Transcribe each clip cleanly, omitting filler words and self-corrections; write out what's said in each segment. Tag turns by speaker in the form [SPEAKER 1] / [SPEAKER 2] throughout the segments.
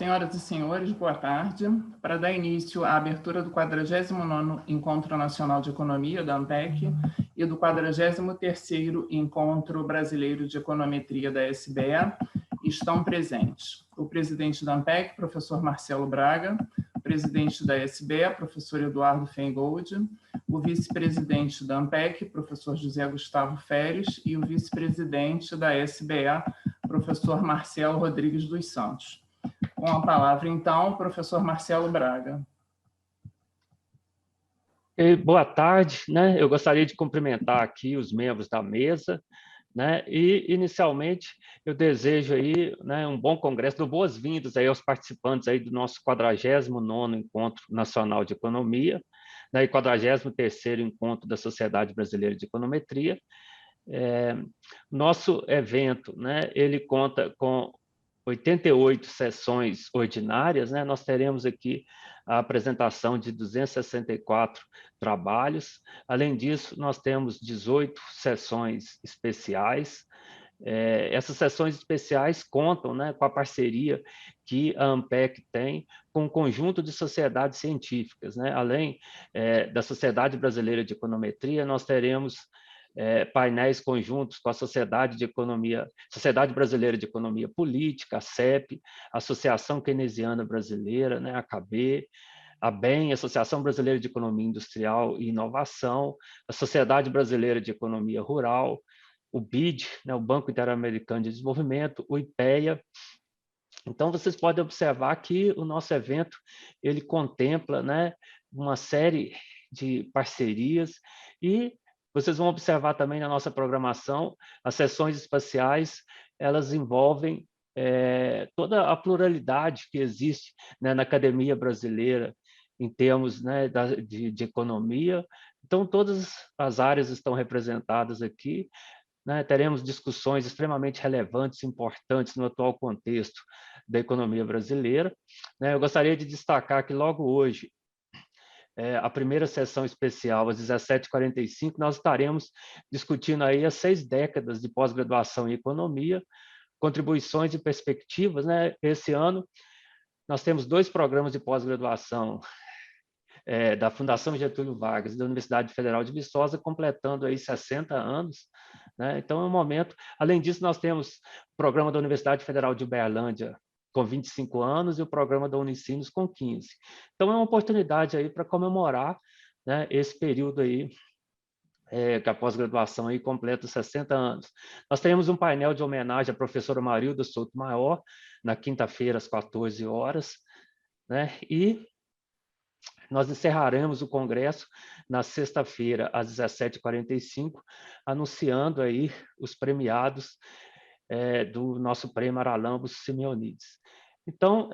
[SPEAKER 1] Senhoras e senhores, boa tarde. Para dar início à abertura do 49º Encontro Nacional de Economia, da ANPEC, e do 43º Encontro Brasileiro de Econometria, da SBE, estão presentes o presidente da ANPEC, professor Marcelo Braga, o presidente da SBE, professor Eduardo Feingold, o vice-presidente da ANPEC, professor José Gustavo Feres, e o vice-presidente da SBE, professor Marcelo Rodrigues dos Santos. Com a palavra, então, o professor Marcelo Braga.
[SPEAKER 2] Boa tarde, né? Eu gostaria de cumprimentar aqui os membros da mesa, né? E, inicialmente, eu desejo aí, né, um bom congresso, dou boas-vindas aí aos participantes aí do nosso 49º Encontro Nacional de Economia, né, e 43º Encontro da Sociedade Brasileira de Econometria. Nosso evento, né, ele conta com 88 sessões ordinárias, né? Nós teremos aqui a apresentação de 264 trabalhos. Além disso, nós temos 18 sessões especiais. Essas sessões especiais contam, né, com a parceria que a ANPEC tem com um conjunto de sociedades científicas, né? Além da Sociedade Brasileira de Econometria, nós teremos painéis conjuntos com a Sociedade Brasileira de Economia Política, a CEP, a Associação Keynesiana Brasileira, né, a AKB, a ABEM, Associação Brasileira de Economia Industrial e Inovação, a Sociedade Brasileira de Economia Rural, o BID, né, o Banco Interamericano de Desenvolvimento, o IPEA. Então, vocês podem observar que o nosso evento ele contempla, né, uma série de parcerias e vocês vão observar também na nossa programação, as sessões espaciais, elas envolvem toda a pluralidade que existe, né, na academia brasileira, em termos, né, de economia. Então, todas as áreas estão representadas aqui, né? Teremos discussões extremamente relevantes e importantes no atual contexto da economia brasileira, né? Eu gostaria de destacar que logo hoje, a primeira sessão especial, às 17h45, nós estaremos discutindo aí as 6 décadas de pós-graduação em economia, contribuições e perspectivas, né? Esse ano, nós temos 2 programas de pós-graduação da Fundação Getúlio Vargas e da Universidade Federal de Viçosa, completando aí 60 anos, né? Então, é um momento... Além disso, nós temos o programa da Universidade Federal de Uberlândia, com 25 anos, e o programa da Unicinos com 15. Então, é uma oportunidade aí para comemorar, né, esse período aí, que a pós-graduação aí completa 60 anos. Nós teremos um painel de homenagem à professora Marilda Souto-Maior, na quinta-feira, às 14 horas, né? E nós encerraremos o congresso na sexta-feira, às 17h45, anunciando aí os premiados do nosso prêmio Aralambos Simeonides. Então,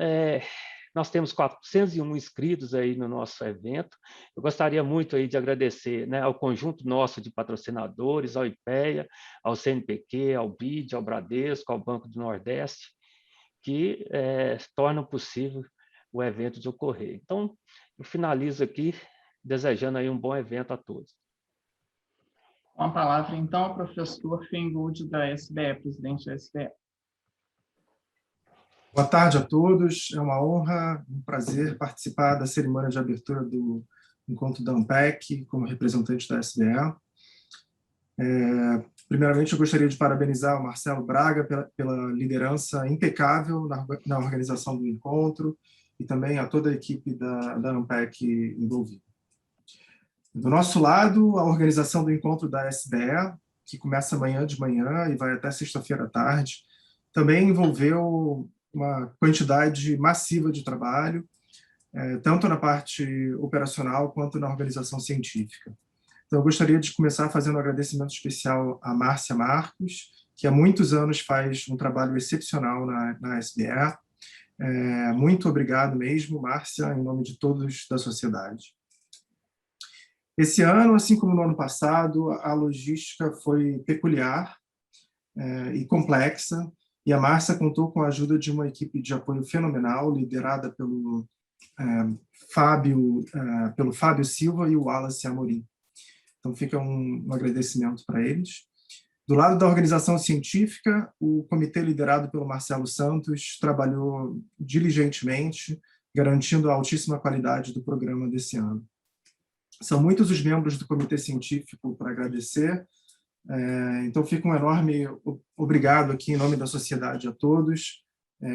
[SPEAKER 2] nós temos 401 inscritos aí no nosso evento. Eu gostaria muito aí de agradecer, né, ao conjunto nosso de patrocinadores, ao IPEA, ao CNPq, ao BID, ao Bradesco, ao Banco do Nordeste, que tornam possível o evento de ocorrer. Então, eu finalizo aqui desejando aí um bom evento a todos.
[SPEAKER 1] Com a palavra, então, o professor Feingold, da SBE, presidente da SBE.
[SPEAKER 3] Boa tarde a todos. É uma honra, um prazer participar da cerimônia de abertura do encontro da ANPEC como representante da SBE. Primeiramente, eu gostaria de parabenizar o Marcelo Braga pela liderança impecável na organização do encontro e também a toda a equipe da ANPEC envolvida. Do nosso lado, a organização do encontro da SBE, que começa amanhã de manhã e vai até sexta-feira à tarde, também envolveu uma quantidade massiva de trabalho, tanto na parte operacional quanto na organização científica. Então, eu gostaria de começar fazendo um agradecimento especial à Márcia Marcos, que há muitos anos faz um trabalho excepcional na SBE. Muito obrigado mesmo, Márcia, em nome de todos da sociedade. Esse ano, assim como no ano passado, a logística foi peculiar e complexa, e a Márcia contou com a ajuda de uma equipe de apoio fenomenal, liderada pelo Fábio Silva e o Wallace Amorim. Então, fica um agradecimento para eles. Do lado da organização científica, o comitê liderado pelo Marcelo Santos trabalhou diligentemente, garantindo a altíssima qualidade do programa desse ano. São muitos os membros do comitê científico para agradecer, então fica um enorme obrigado aqui em nome da sociedade a todos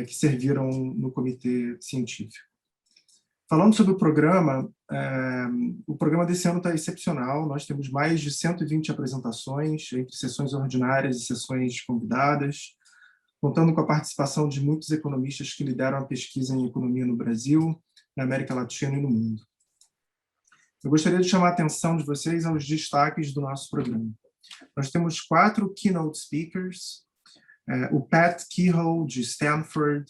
[SPEAKER 3] que serviram no comitê científico. Falando sobre o programa desse ano está excepcional. Nós temos mais de 120 apresentações, entre sessões ordinárias e sessões convidadas, contando com a participação de muitos economistas que lideram a pesquisa em economia no Brasil, na América Latina e no mundo. Eu gostaria de chamar a atenção de vocês aos destaques do nosso programa. Nós temos 4 keynote speakers, o Pat Kehoe, de Stanford,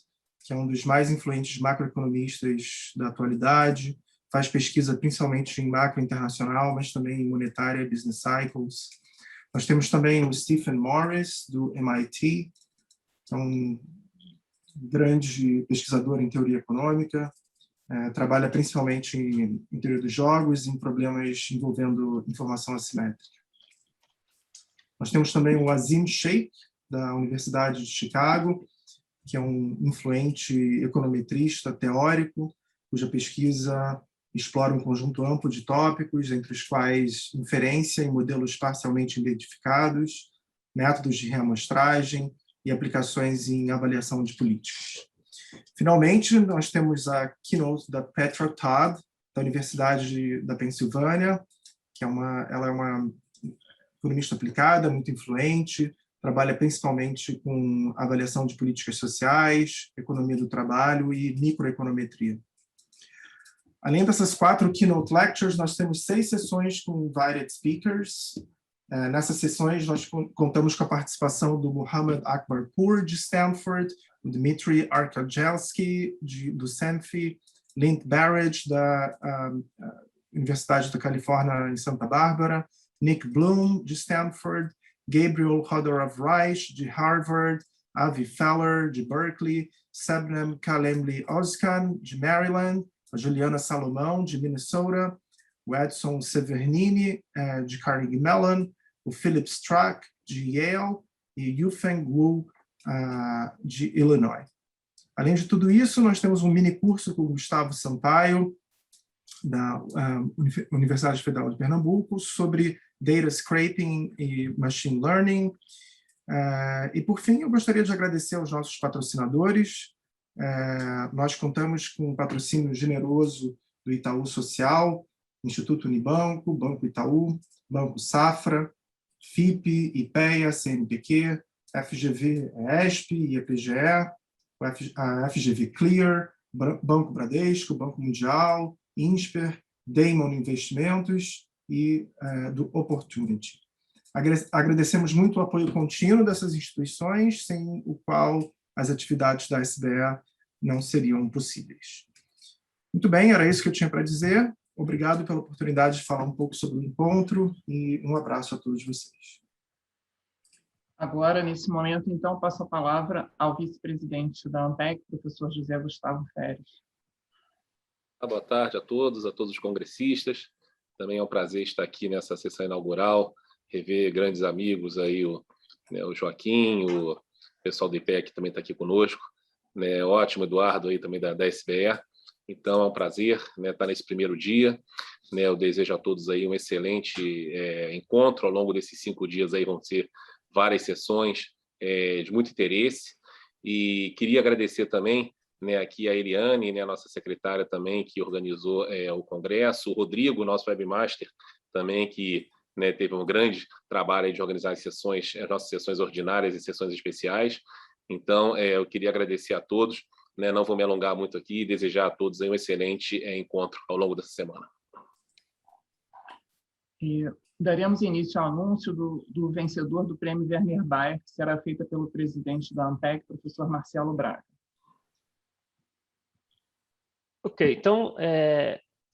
[SPEAKER 3] que é um dos mais influentes macroeconomistas da atualidade, faz pesquisa principalmente em macro internacional, mas também em monetária e business cycles. Nós temos também o Stephen Morris, do MIT, que é um grande pesquisador em teoria econômica, trabalha principalmente em teoria dos jogos e em problemas envolvendo informação assimétrica. Nós temos também o Azim Sheikh, da Universidade de Chicago, que é um influente econometrista teórico, cuja pesquisa explora um conjunto amplo de tópicos, entre os quais inferência em modelos parcialmente identificados, métodos de reamostragem e aplicações em avaliação de políticas. Finalmente, nós temos a keynote da Petra Todd, da Universidade da Pensilvânia, que ela é uma economista aplicada, muito influente, trabalha principalmente com avaliação de políticas sociais, economia do trabalho e microeconometria. Além dessas 4 keynote lectures, nós temos 6 sessões com invited speakers. Nessas sessões, nós contamos com a participação do Muhammad Akbarpour, de Stanford, o Dmitry Arkhangelsky, do Senfi, Lynn Barrett, da Universidade da Califórnia, em Santa Bárbara, Nick Bloom, de Stanford, Gabriel Hodorov-Reich, de Harvard, Avi Feller, de Berkeley, Sebnem Kalemli-Ozkan, de Maryland, a Juliana Salomão, de Minnesota, o Edson Severnini, de Carnegie Mellon, o Philip Strack, de Yale, e Yufeng Wu, de Illinois. Além de tudo isso, nós temos um mini curso com o Gustavo Sampaio, da Universidade Federal de Pernambuco, sobre data scraping e machine learning. E, por fim, eu gostaria de agradecer aos nossos patrocinadores. Nós contamos com um patrocínio generoso do Itaú Social, Instituto Unibanco, Banco Itaú, Banco Safra, FIP, IPEA, CNPq, FGV ESP e EPGE, a FGV Clear, Banco Bradesco, Banco Mundial, INSPER, Damon Investimentos e do Opportunity. Agradecemos muito o apoio contínuo dessas instituições, sem o qual as atividades da SBE não seriam possíveis. Muito bem, era isso que eu tinha para dizer. Obrigado pela oportunidade de falar um pouco sobre o encontro e um abraço a todos vocês.
[SPEAKER 1] Agora, nesse momento, então, passo a palavra ao vice-presidente da ANPEC, professor José Gustavo Feres.
[SPEAKER 4] Boa tarde a todos os congressistas. Também é um prazer estar aqui nessa sessão inaugural, rever grandes amigos aí, o Joaquim, o pessoal do IPEC também está aqui conosco, né? Ótimo, Eduardo aí também da SBE. Então é um prazer, né, estar nesse primeiro dia, né? Eu desejo a todos aí um excelente encontro. Ao longo desses 5 dias aí vão ser várias sessões de muito interesse, e queria agradecer também, né, aqui a Eliane, né, a nossa secretária também, que organizou o congresso, o Rodrigo, nosso webmaster, também, que, né, teve um grande trabalho aí de organizar as nossas sessões ordinárias e sessões especiais. Então, eu queria agradecer a todos, né, não vou me alongar muito aqui, e desejar a todos aí um excelente encontro ao longo dessa semana.
[SPEAKER 1] Daremos início ao anúncio do vencedor do prêmio Werner Bayer, que será feita pelo presidente da ANPEC, professor Marcelo Braga.
[SPEAKER 2] Ok, então,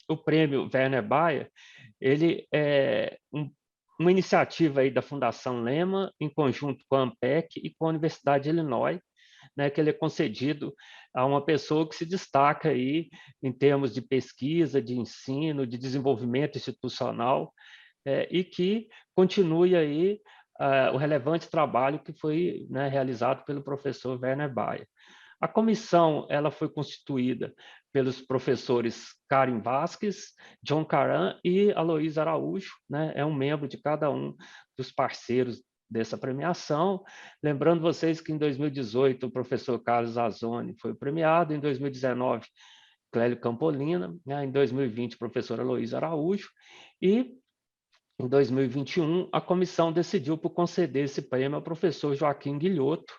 [SPEAKER 2] o prêmio Werner Bayer, ele é uma iniciativa aí da Fundação Lehman, em conjunto com a ANPEC e com a Universidade de Illinois, né, que ele é concedido a uma pessoa que se destaca aí em termos de pesquisa, de ensino, de desenvolvimento institucional, e que continue aí o relevante trabalho que foi, né, realizado pelo professor Werner Bayer. A comissão ela foi constituída pelos professores Karen Vasquez, John Caran e Aloysio Araújo, né? É um membro de cada um dos parceiros dessa premiação. Lembrando vocês que em 2018 o professor Carlos Azzoni foi premiado, em 2019 Clélio Campolina, né? Em 2020 o professor Aloysio Araújo, e em 2021 a comissão decidiu por conceder esse prêmio ao professor Joaquim Guilhoto,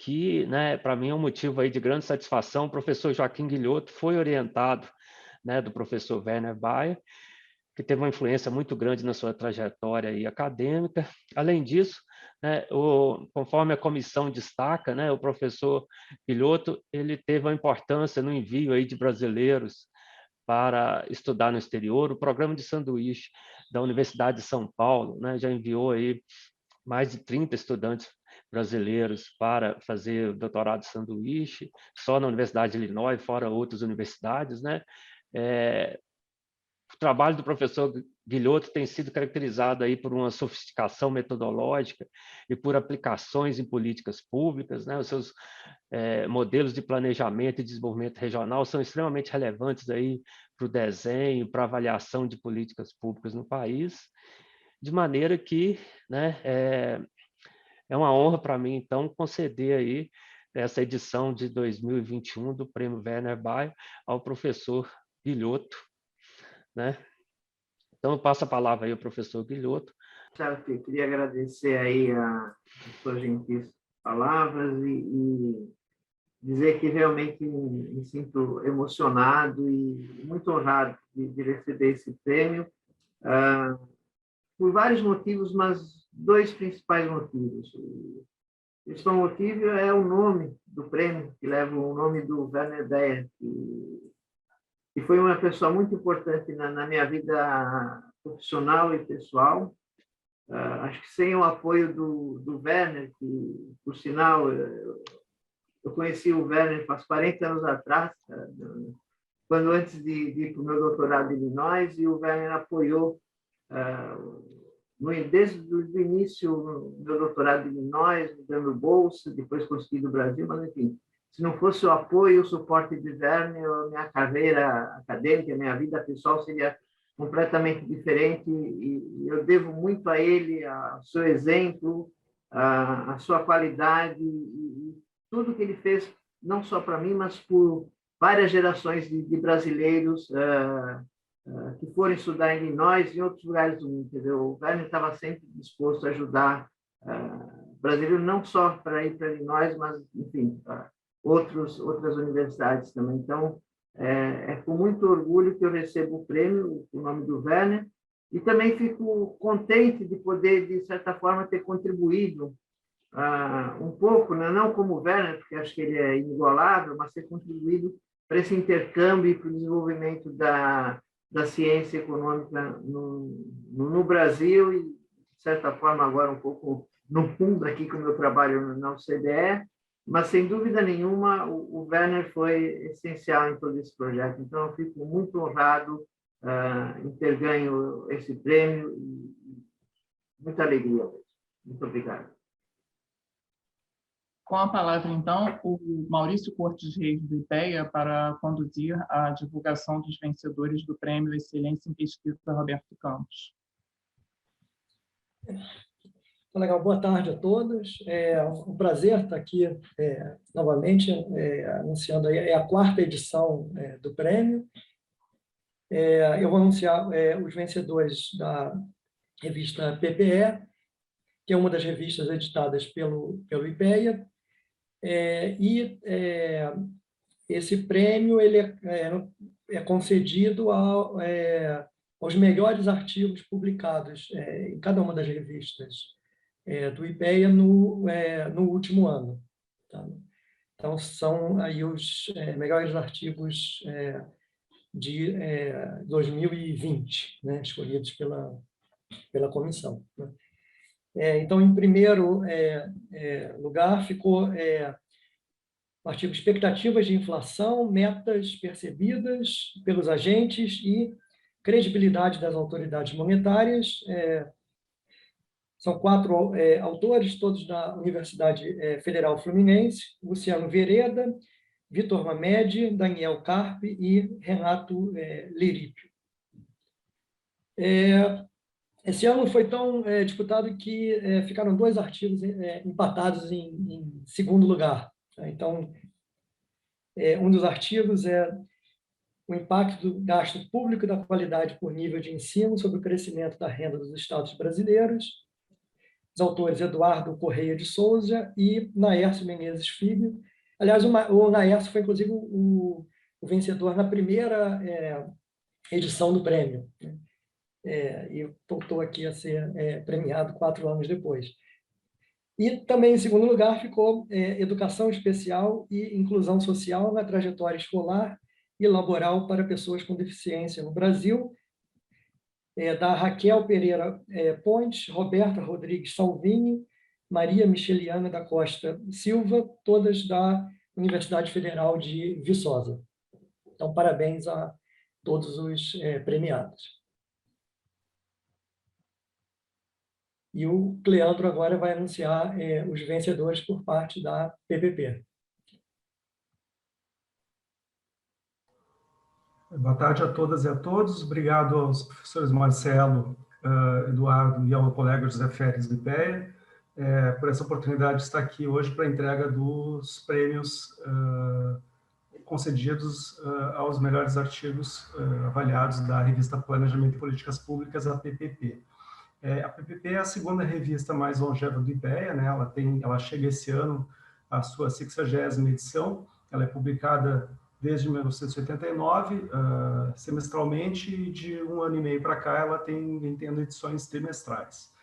[SPEAKER 2] que, né, para mim é um motivo aí de grande satisfação. O professor Joaquim Guilhoto foi orientado, né, do professor Werner Bayer, que teve uma influência muito grande na sua trajetória aí acadêmica. Além disso, né, conforme a comissão destaca, né, o professor Guilhoto ele teve uma importância no envio aí de brasileiros para estudar no exterior. O programa de sanduíche da Universidade de São Paulo, né, já enviou aí mais de 30 estudantes brasileiros para fazer doutorado de sanduíche, só na Universidade de Illinois, fora outras universidades, né? O trabalho do professor Guilhoto tem sido caracterizado aí por uma sofisticação metodológica e por aplicações em políticas públicas, né? Os seus modelos de planejamento e desenvolvimento regional são extremamente relevantes aí para o desenho, para a avaliação de políticas públicas no país, de maneira que, né, é uma honra para mim, então, conceder aí essa edição de 2021 do Prêmio Werner Bayer ao professor Guilhoto, né? Então, eu passo a palavra aí ao professor Guilhoto.
[SPEAKER 5] Certo, eu queria agradecer aí as suas gentis palavras e dizer que realmente me sinto emocionado e muito honrado de receber esse prêmio, por vários motivos, mas dois principais motivos. O principal motivo é o nome do prêmio, que leva o nome do Werner Bayer, que foi uma pessoa muito importante na minha vida profissional e pessoal. Acho que sem o apoio do Werner, que, por sinal, eu conheci o Werner faz 40 anos atrás, quando antes de ir para o meu doutorado em Illinois, e o Werner apoiou desde o início do meu doutorado em Illinois, dando bolsa, depois consegui do Brasil, mas enfim, se não fosse o apoio e o suporte de Werner, a minha carreira acadêmica, a minha vida pessoal seria completamente diferente, e eu devo muito a ele, ao seu exemplo, a sua qualidade e tudo que ele fez, não só para mim, mas por várias gerações de brasileiros que foram estudar em Illinois e em outros lugares do mundo. Entendeu? O Werner estava sempre disposto a ajudar brasileiros, não só para ir para Illinois, mas, enfim, outras universidades também. Então, é com muito orgulho que eu recebo o prêmio, o nome do Werner, e também fico contente de poder, de certa forma, ter contribuído um pouco, né? Não como o Werner, porque acho que ele é inigualável, mas ter contribuído para esse intercâmbio e para o desenvolvimento da ciência econômica no Brasil e, de certa forma, agora um pouco no mundo aqui com o meu trabalho na OCDE, mas, sem dúvida nenhuma, o Werner foi essencial em todo esse projeto. Então, eu fico muito honrado em ter ganho esse prêmio e muita alegria. Muito obrigado.
[SPEAKER 1] Com a palavra, então, o Maurício Cortes Reis, do IPEA, para conduzir a divulgação dos vencedores do Prêmio Excelência em Pesquisa Roberto Campos.
[SPEAKER 6] Legal, boa tarde a todos. É um prazer estar aqui novamente anunciando aí, a 4ª edição do prêmio. Eu vou anunciar os vencedores da revista PPE, que é uma das revistas editadas pelo IPEA, esse prêmio ele é concedido aos melhores artigos publicados em cada uma das revistas do IPEA no último ano. Tá? Então, são aí os melhores artigos de 2020, né, escolhidos pela comissão. Né? Então, em primeiro lugar, ficou o artigo Expectativas de Inflação, Metas Percebidas pelos Agentes e Credibilidade das Autoridades Monetárias, São 4 autores, todos da Universidade Federal Fluminense: Luciano Vereda, Vitor Mamede, Daniel Carpe e Renato Lerípio. Esse ano foi tão disputado que ficaram 2 artigos empatados em segundo lugar. Então, um dos artigos é o impacto do gasto público e da qualidade por nível de ensino sobre o crescimento da renda dos estados brasileiros. Os autores Eduardo Correia de Souza e Naércio Menezes Filho. Aliás, o Naércio foi, inclusive, o vencedor na primeira edição do prêmio, né? E voltou aqui a ser premiado 4 anos depois. E também, em segundo lugar, ficou Educação Especial e Inclusão Social na Trajetória Escolar e Laboral para Pessoas com Deficiência no Brasil, da Raquel Pereira Pontes, Roberta Rodrigues Salvini, Maria Micheliana da Costa Silva, todas da Universidade Federal de Viçosa. Então, parabéns a todos os premiados. E o Cleandro agora vai anunciar os vencedores por parte da PPP.
[SPEAKER 3] Boa tarde a todas e a todos. Obrigado aos professores Marcelo, Eduardo e ao colega José Férez do IPEA por essa oportunidade de estar aqui hoje para a entrega dos prêmios concedidos aos melhores artigos avaliados da revista Planejamento e Políticas Públicas, a PPP. A PPP é a segunda revista mais longeva do IPEA, né? Ela chega esse ano à sua 60ª edição. Ela é publicada desde 1989, semestralmente, e de 1 ano e meio para cá ela vem tendo edições trimestrais.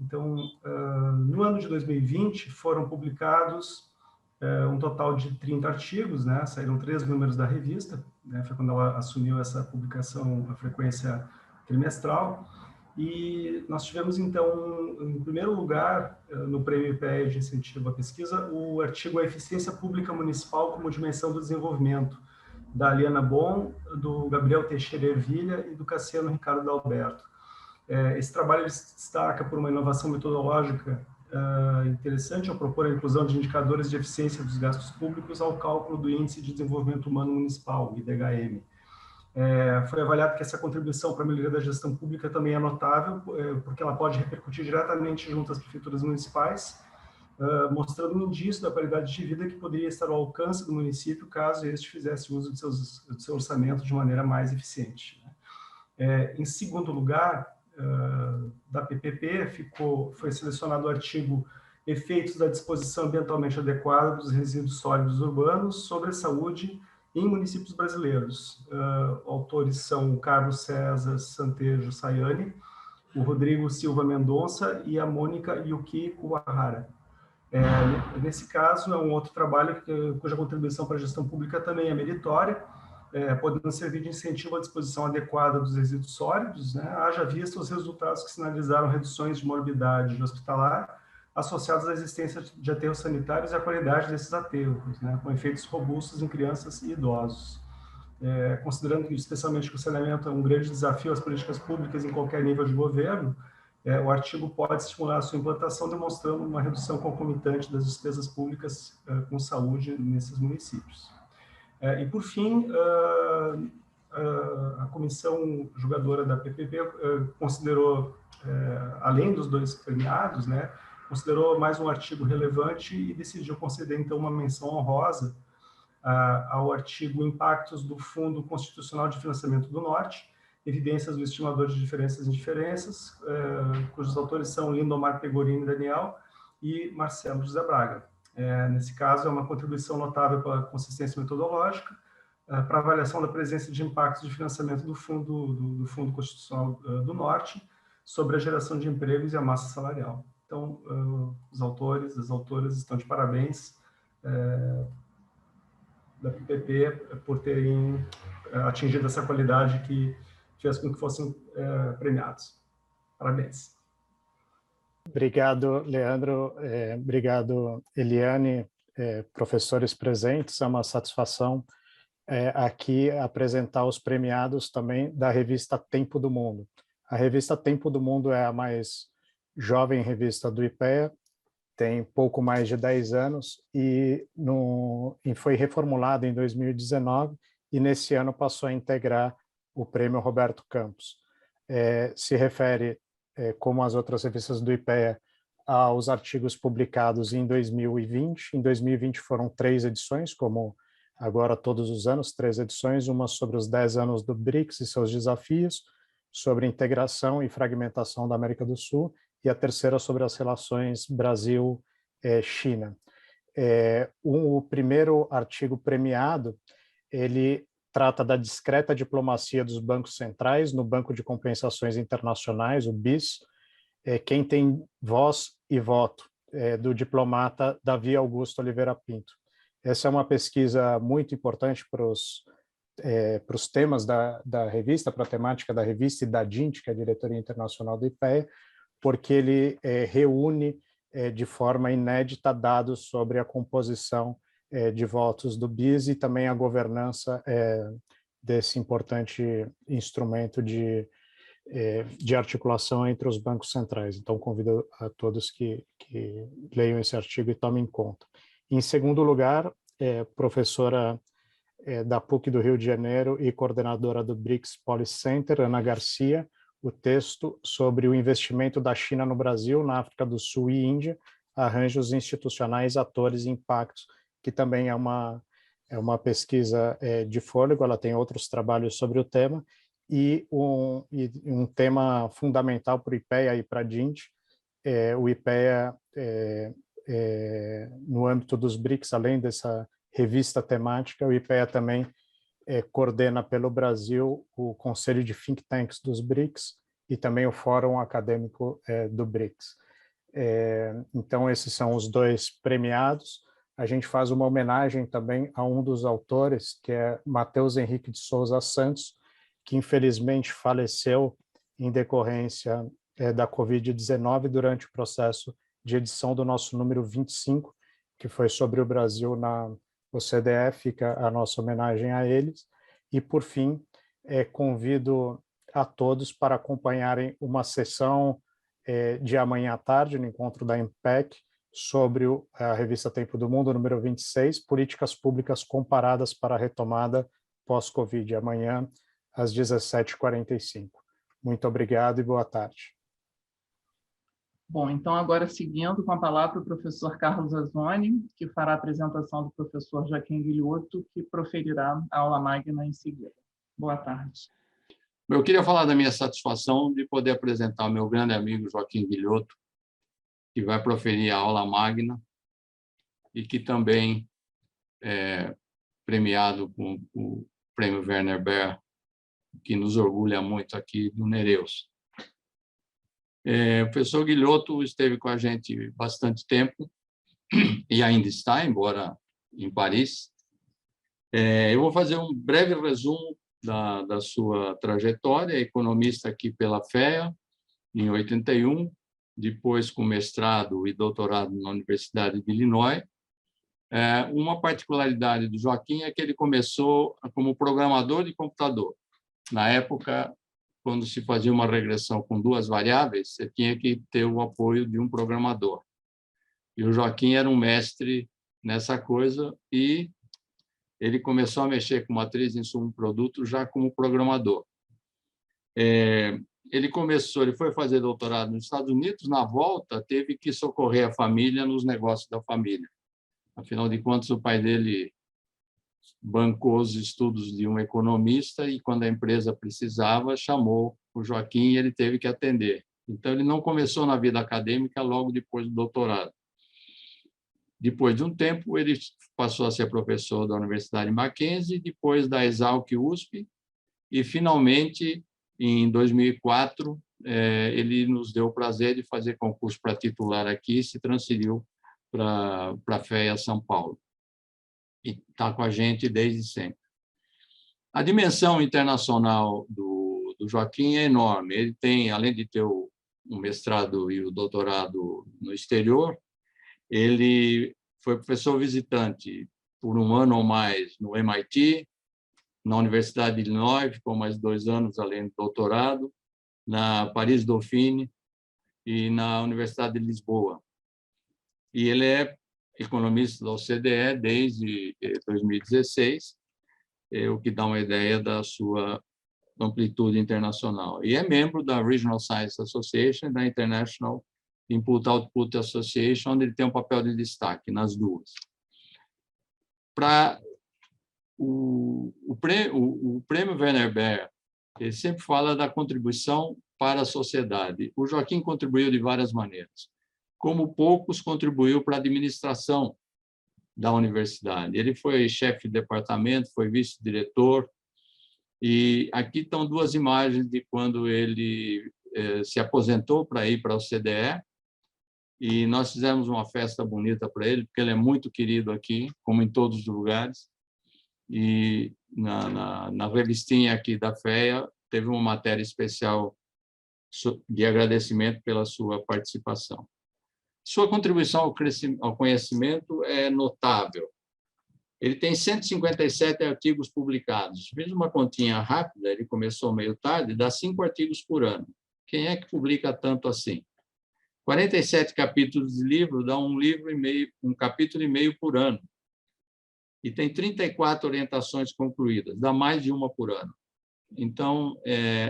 [SPEAKER 3] Então, no ano de 2020, foram publicados um total de 30 artigos, né? Saíram 3 números da revista, né? Foi quando ela assumiu essa publicação, a frequência trimestral. E nós tivemos, então, em primeiro lugar, no Prêmio IPEA de Incentivo à Pesquisa, o artigo A Eficiência Pública Municipal como Dimensão do Desenvolvimento, da Aliana Bon, do Gabriel Teixeira Ervilha e do Cassiano Ricardo D'Alberto. Esse trabalho se destaca por uma inovação metodológica interessante ao propor a inclusão de indicadores de eficiência dos gastos públicos ao cálculo do Índice de Desenvolvimento Humano Municipal, IDHM. Foi avaliado que essa contribuição para a melhoria da gestão pública também é notável, porque ela pode repercutir diretamente junto às prefeituras municipais, mostrando um indício da qualidade de vida que poderia estar ao alcance do município caso este fizesse uso de seu orçamento de maneira mais eficiente. Em segundo lugar, da PPP, foi selecionado o artigo Efeitos da Disposição Ambientalmente Adequada dos Resíduos Sólidos Urbanos sobre a Saúde em Municípios Brasileiros. Autores são o Carlos César Santejo Sayane, o Rodrigo Silva Mendonça e a Mônica Yuki Kuwahara. Nesse caso, é um outro trabalho cuja contribuição para a gestão pública também é meritória, podendo servir de incentivo à disposição adequada dos resíduos sólidos, né? Haja vista os resultados que sinalizaram reduções de morbidade hospitalar associados à existência de aterros sanitários e à qualidade desses aterros, né? Com efeitos robustos em crianças e idosos. Considerando que, especialmente, que o saneamento é um grande desafio às políticas públicas em qualquer nível de governo, o artigo pode estimular a sua implantação, demonstrando uma redução concomitante das despesas públicas com saúde nesses municípios. E, por fim, a comissão julgadora da PPP considerou, além dos 2 premiados, né, considerou mais um artigo relevante e decidiu conceder, então, uma menção honrosa ao artigo Impactos do Fundo Constitucional de Financiamento do Norte, evidências do estimador de diferenças e indiferenças, cujos autores são Lindomar Pegorini Daniel e Marcelo José Braga. Nesse caso, é uma contribuição notável pela consistência metodológica, para a avaliação da presença de impactos de financiamento do Fundo Constitucional do Norte sobre a geração de empregos e a massa salarial. Então, os autores, as autoras estão de parabéns da PPP por terem atingido essa qualidade que fez com que fossem premiados. Parabéns.
[SPEAKER 7] Obrigado, Leandro. Obrigado, Eliane, professores presentes. É uma satisfação aqui apresentar os premiados também da revista Tempo do Mundo. A revista Tempo do Mundo é a mais jovem revista do IPEA, tem pouco mais de 10 anos e foi reformulado em 2019 e nesse ano passou a integrar o Prêmio Roberto Campos. Se refere, como as outras revistas do IPEA, aos artigos publicados em 2020. Em 2020 foram 3 edições, como agora todos os anos, 3 edições, uma sobre os 10 anos do BRICS e seus desafios, sobre integração e fragmentação da América do Sul, e a terceira sobre as relações Brasil-China. O primeiro artigo premiado, ele trata da discreta diplomacia dos bancos centrais no Banco de Compensações Internacionais, o BIS, quem tem voz e voto, do diplomata Davi Augusto Oliveira Pinto. Essa é uma pesquisa muito importante para os temas da revista, para a temática da revista e da DINT, que é a Diretoria Internacional do IPEA, porque ele reúne de forma inédita dados sobre a composição de votos do BIS e também a governança desse importante instrumento de articulação entre os bancos centrais. Então, convido a todos que leiam esse artigo e tomem em conta. Em segundo lugar, professora da PUC do Rio de Janeiro e coordenadora do BRICS Policy Center, Ana Garcia, o texto sobre o investimento da China no Brasil, na África do Sul e Índia, arranjos institucionais, atores e impactos, que também é uma pesquisa de fôlego, ela tem outros trabalhos sobre o tema, e um tema fundamental para o IPEA e para a DINT, o IPEA, no âmbito dos BRICS, além dessa revista temática, o IPEA também coordena pelo Brasil o Conselho de Think Tanks dos BRICS e também o Fórum Acadêmico do BRICS. Então, esses são os 2 premiados. A gente faz uma homenagem também a um dos autores, que é Matheus Henrique de Souza Santos, que infelizmente faleceu em decorrência da Covid-19 durante o processo de edição do nosso número 25, que foi sobre o Brasil na OCDE, fica a nossa homenagem a eles. E, por fim, convido a todos para acompanharem uma sessão de amanhã à tarde, no encontro da IMPEC, sobre a revista Tempo do Mundo, número 26, Políticas Públicas Comparadas para a Retomada pós-Covid, amanhã, às 17h45. Muito obrigado e boa tarde.
[SPEAKER 1] Bom, então agora seguindo com a palavra o professor Carlos Azzoni, que fará a apresentação do professor Joaquim Guilhoto, que proferirá a aula magna em seguida. Boa tarde.
[SPEAKER 8] Eu queria falar da minha satisfação de poder apresentar o meu grande amigo Joaquim Guilhoto, que vai proferir a aula magna e que também é premiado com o Prêmio Werner Baer, que nos orgulha muito aqui do Nereus. O professor Guilhoto esteve com a gente bastante tempo e ainda está, embora em Paris. Eu vou fazer um breve resumo da sua trajetória, economista aqui pela FEA, em 81, depois com mestrado e doutorado na Universidade de Illinois. Uma particularidade do Joaquim é que ele começou como programador de computador. Na época, quando se fazia uma regressão com 2 variáveis, você tinha que ter o apoio de um programador. E o Joaquim era um mestre nessa coisa e ele começou a mexer com matriz de insumo-produto já como programador. Ele foi fazer doutorado nos Estados Unidos, na volta teve que socorrer a família nos negócios da família. Afinal de contas, o pai dele bancou os estudos de um economista e, quando a empresa precisava, chamou o Joaquim e ele teve que atender. Então, ele não começou na vida acadêmica logo depois do doutorado. Depois de um tempo, ele passou a ser professor da Universidade Mackenzie, depois da Exalc-USP, e, finalmente, em 2004, ele nos deu o prazer de fazer concurso para titular aqui e se transferiu para a FEA São Paulo. E está com a gente desde sempre. A dimensão internacional do Joaquim é enorme. Ele tem, além de ter o mestrado e o doutorado no exterior, ele foi professor visitante por 1 ano ou mais no MIT, na Universidade de Illinois, ficou mais 2 anos além do doutorado, na Paris Dauphine e na Universidade de Lisboa. E ele é economista da OCDE desde 2016, o que dá uma ideia da sua amplitude internacional. E é membro da Regional Science Association e da International Input-Output Association, onde ele tem um papel de destaque nas duas. Para o prêmio Werner Baer, ele sempre fala da contribuição para a sociedade. O Joaquim contribuiu de várias maneiras. Como poucos, contribuiu para a administração da universidade. Ele foi chefe de departamento, foi vice-diretor, e aqui estão duas imagens de quando ele se aposentou para ir para a OCDE, e nós fizemos uma festa bonita para ele, porque ele é muito querido aqui, como em todos os lugares, e na revistinha aqui da FEA teve uma matéria especial de agradecimento pela sua participação. Sua contribuição ao conhecimento é notável. Ele tem 157 artigos publicados. Fiz uma continha rápida, ele começou meio tarde, dá 5 artigos por ano. Quem é que publica tanto assim? 47 capítulos de livro dá um capítulo e meio por ano. E tem 34 orientações concluídas, dá mais de uma por ano. Então,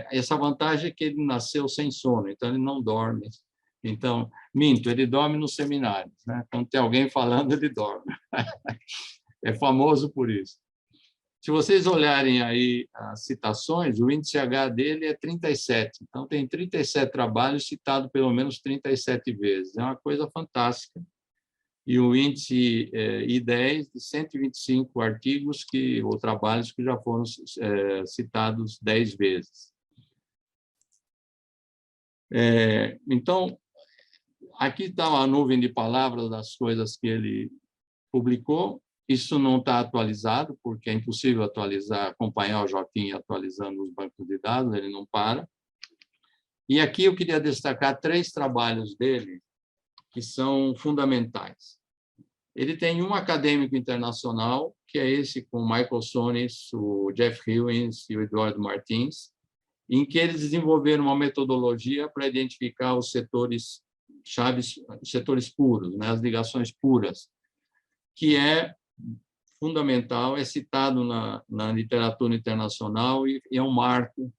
[SPEAKER 8] essa vantagem é que ele nasceu sem sono, então ele não dorme. Então, minto, ele dorme nos seminários, né? Quando tem alguém falando, ele dorme. É famoso por isso. Se vocês olharem aí as citações, o índice H dele é 37. Então, tem 37 trabalhos citados pelo menos 37 vezes. É uma coisa fantástica. E o índice I10 de 125 artigos ou trabalhos que já foram citados 10 vezes. Então, aqui está uma nuvem de palavras das coisas que ele publicou. Isso não está atualizado, porque é impossível acompanhar o Joaquim atualizando os bancos de dados, ele não para. E aqui eu queria destacar 3 trabalhos dele que são fundamentais. Ele tem um acadêmico internacional, que é esse com o Michael Sonis, o Jeff Hewins e o Eduardo Martins, em que eles desenvolveram uma metodologia para identificar os setores chaves, setores puros, né, as ligações puras, que é fundamental, é citado na literatura internacional e é um marco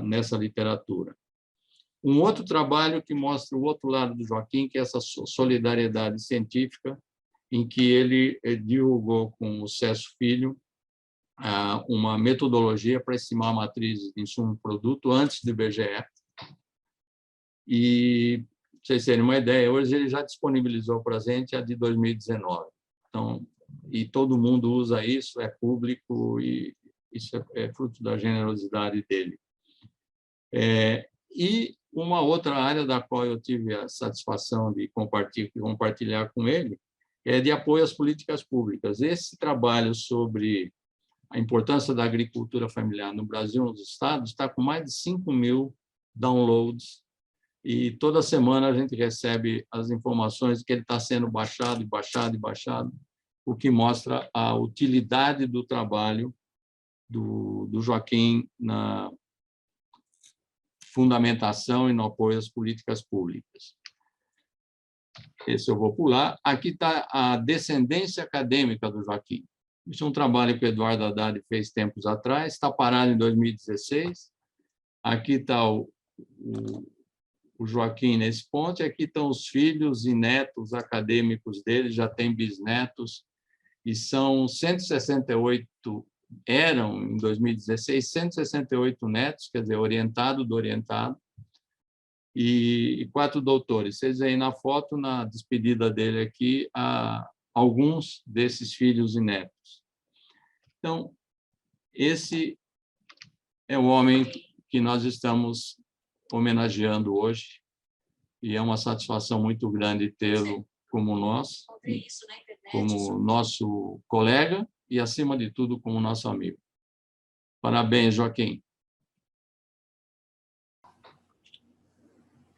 [SPEAKER 8] nessa literatura. Um outro trabalho que mostra o outro lado do Joaquim, que é essa solidariedade científica, em que ele divulgou com o Cécio Filho uma metodologia para estimar matrizes de insumo-produto antes do IBGE. E, para vocês terem uma ideia, hoje ele já disponibilizou para a gente a de 2019. Então, e todo mundo usa isso, é público, e isso é fruto da generosidade dele. E uma outra área da qual eu tive a satisfação de compartilhar com ele é de apoio às políticas públicas. Esse trabalho sobre a importância da agricultura familiar no Brasil e nos estados está com mais de 5.000 downloads, e toda semana a gente recebe as informações de que ele está sendo baixado, o que mostra a utilidade do trabalho do Joaquim na fundamentação e no apoio às políticas públicas. Esse eu vou pular. Aqui está a descendência acadêmica do Joaquim. Isso é um trabalho que o Eduardo Haddad fez tempos atrás, está parado em 2016. Aqui está o Joaquim nesse ponto, e aqui estão os filhos e netos acadêmicos dele, já tem bisnetos, e são 168, eram em 2016, 168 netos, quer dizer, orientado do orientado, e 4 doutores. Vocês veem na foto, na despedida dele aqui, alguns desses filhos e netos. Então, esse é o homem que nós estamos homenageando hoje, e é uma satisfação muito grande tê-lo como nosso colega e, acima de tudo, como nosso amigo. Parabéns, Joaquim.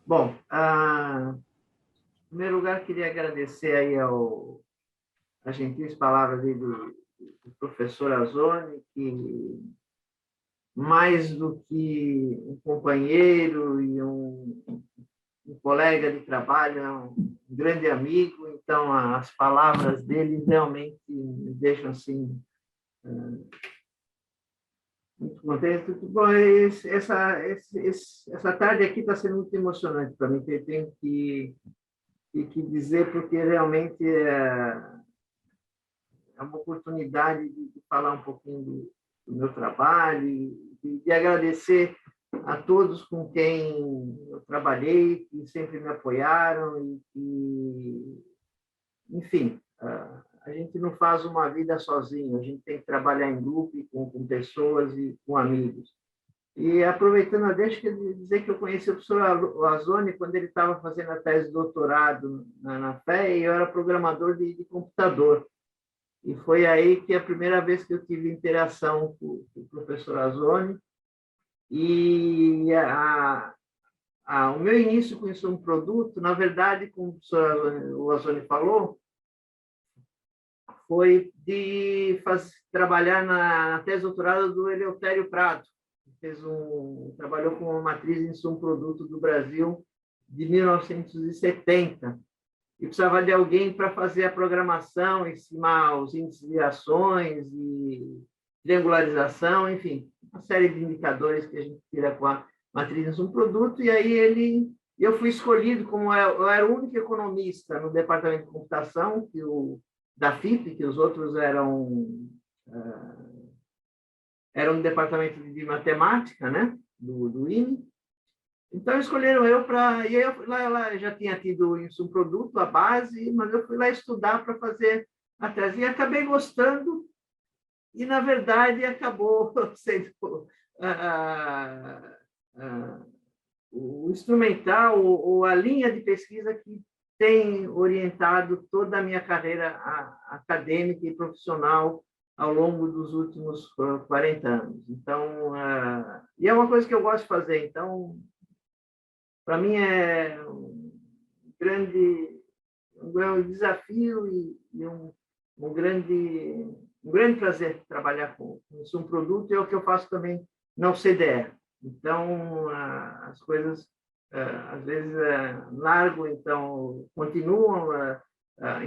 [SPEAKER 5] Bom, em primeiro lugar, queria agradecer aí as gentis palavras do professor Azzoni, que, mais do que um companheiro e um colega de trabalho, é um grande amigo, então as palavras dele realmente me deixam assim muito contente. Bom, essa tarde aqui está sendo muito emocionante para mim, tenho que dizer, porque realmente é uma oportunidade de falar um pouquinho do meu trabalho e de agradecer a todos com quem eu trabalhei, que sempre me apoiaram e que, enfim, a gente não faz uma vida sozinho, a gente tem que trabalhar em grupo, com pessoas e com amigos. E aproveitando, deixa eu dizer que eu conheci o professor Azoni quando ele estava fazendo a tese de doutorado na FEA, e eu era programador de computador. E foi aí que a primeira vez que eu tive interação com o professor Azoni. E o meu início com isso, um produto, na verdade, como o professor Azoni falou, foi de trabalhar na tese de doutorado do Eleutério Prado. Trabalhou com uma matriz de insumo-produto do Brasil de 1970. E precisava de alguém para fazer a programação, estimar os índices de ações e triangularização, enfim, uma série de indicadores que a gente tira com a matriz de insumo-produto. E aí eu fui escolhido como eu era o único economista no departamento de computação da FIP, que os outros eram no departamento de matemática, né, do INE. Então, escolheram eu para... E aí, lá já tinha tido isso, um produto, a base, mas eu fui lá estudar para fazer a tese. E acabei gostando, e, na verdade, acabou sendo o instrumental ou a linha de pesquisa que tem orientado toda a minha carreira acadêmica e profissional ao longo dos últimos 40 anos. Então, e é uma coisa que eu gosto de fazer. Então, para mim é um grande desafio e um grande prazer trabalhar com isso, um produto, é o que eu faço também na OCDE. Então, as coisas, às vezes, largo, então, continuam.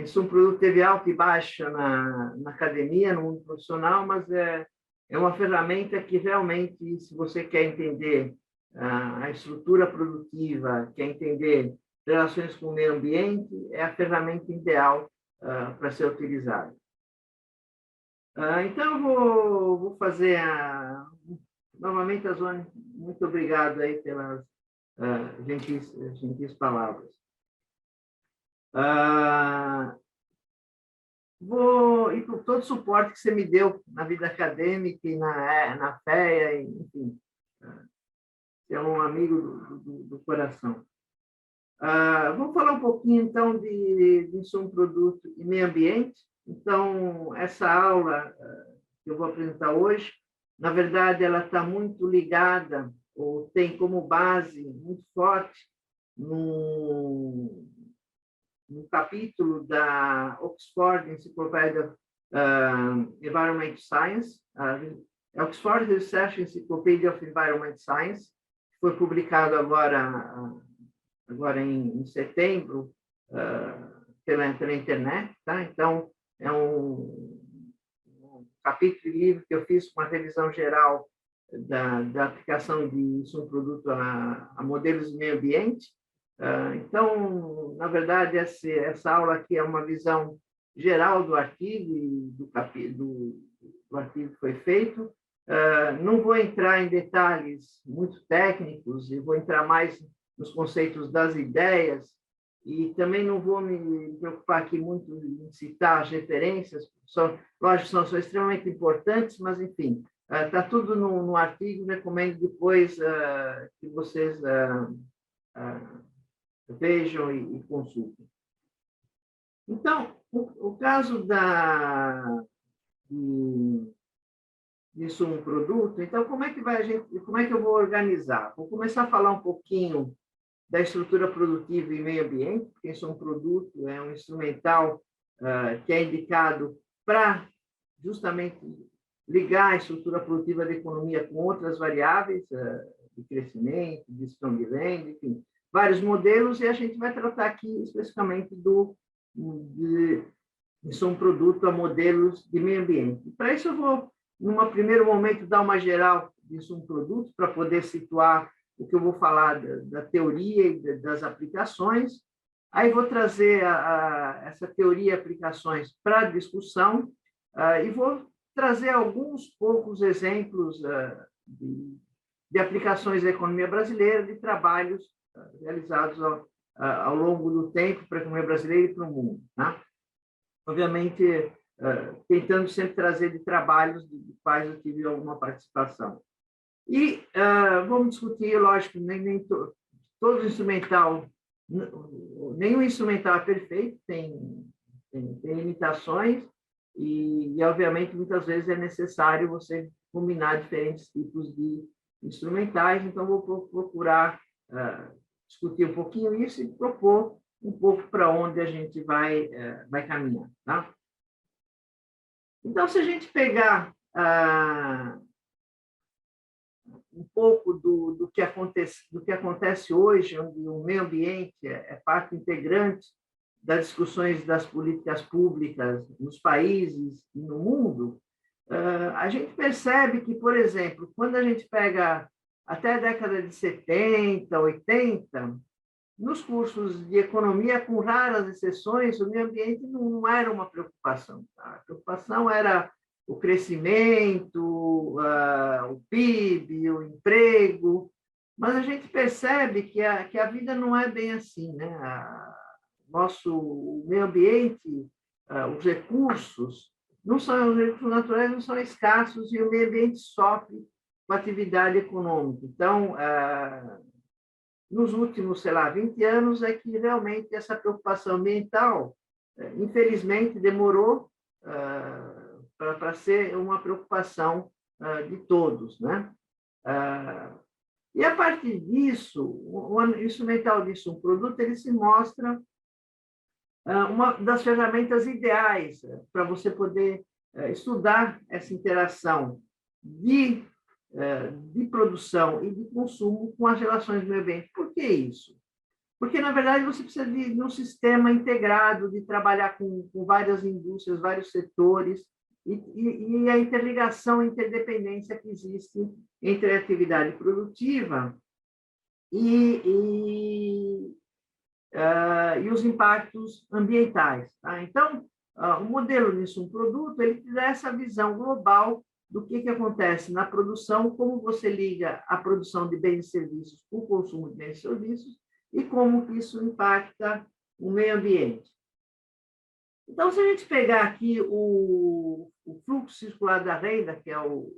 [SPEAKER 5] Isso um produto teve alta e baixa na academia, no mundo profissional, mas é uma ferramenta que realmente, se você quer entender a estrutura produtiva, quer entender relações com o meio ambiente, é a ferramenta ideal para ser utilizada. Então, eu vou fazer novamente, Azoni, muito obrigado aí pelas gentis palavras. E por todo o suporte que você me deu na vida acadêmica e na FEA, enfim, você é um amigo do coração. Vamos falar um pouquinho, então, de insumo, produto e meio ambiente. Então, essa aula que eu vou apresentar hoje, na verdade, ela está muito ligada, ou tem como base muito forte, no capítulo da Oxford Encyclopedia Environment Science, Oxford Research Encyclopedia of Environment Science, que foi publicado agora em setembro pela internet, tá? Então, é um capítulo de livro que eu fiz com uma revisão geral da aplicação de insumo produto a modelos de meio ambiente. Então, na verdade, essa aula aqui é uma visão geral do artigo e do artigo que foi feito. Não vou entrar em detalhes muito técnicos, eu vou entrar mais nos conceitos das ideias, e também não vou me preocupar aqui muito em citar as referências, lógico, são extremamente importantes, mas, enfim, está tudo no artigo, recomendo depois que vocês vejam e consultem. Então, o caso de insumo produto, então, como é que eu vou organizar? Vou começar a falar um pouquinho da estrutura produtiva e meio ambiente, porque insumo produto é um instrumental que é indicado para justamente ligar a estrutura produtiva da economia com outras variáveis de crescimento, de strong land, enfim, vários modelos, e a gente vai tratar aqui especificamente de insumo-produto a modelos de meio ambiente. Para isso, eu vou, num primeiro momento, dar uma geral de insumo-produto, para poder situar o que eu vou falar da teoria e das aplicações. Aí vou trazer essa teoria e aplicações para a discussão, e vou trazer alguns poucos exemplos de aplicações da economia brasileira, de trabalhos realizados ao longo do tempo para a economia brasileira e para o mundo, né? Obviamente, tentando sempre trazer de trabalhos de quais eu tive alguma participação. E vamos discutir, lógico, todo instrumental, nenhum instrumental é perfeito, tem limitações, e, obviamente, muitas vezes é necessário você combinar diferentes tipos de instrumentais, então vou procurar discutir um pouquinho isso e propor um pouco para onde a gente vai caminhar, tá? Então, se a gente pegar um pouco do que acontece hoje, onde o meio ambiente é parte integrante das discussões das políticas públicas nos países e no mundo, a gente percebe que, por exemplo, quando a gente pega até a década de 70, 80, nos cursos de economia, com raras exceções, o meio ambiente não era uma preocupação. Tá? A preocupação era o crescimento, o PIB, o emprego, mas a gente percebe que a vida não é bem assim, né? O meio ambiente, os recursos naturais não são escassos, e o meio ambiente sofre com a atividade econômica. Então, nos últimos, 20 anos, é que realmente essa preocupação ambiental, infelizmente, demorou para ser uma preocupação de todos, né? E, a partir disso, o instrumental de insumo-produto, ele se mostra uma das ferramentas ideais para você poder estudar essa interação de produção e de consumo com as relações do meio ambiente. Por que isso? Porque, na verdade, você precisa de um sistema integrado, de trabalhar com várias indústrias, vários setores, e a interligação, a interdependência que existe entre a atividade produtiva e os impactos ambientais. Tá? Então, o modelo de insumo-produto, ele te dá essa visão global do que acontece na produção, como você liga a produção de bens e serviços com o consumo de bens e serviços, e como que isso impacta o meio ambiente. Então, se a gente pegar aqui o fluxo circular da renda, que é o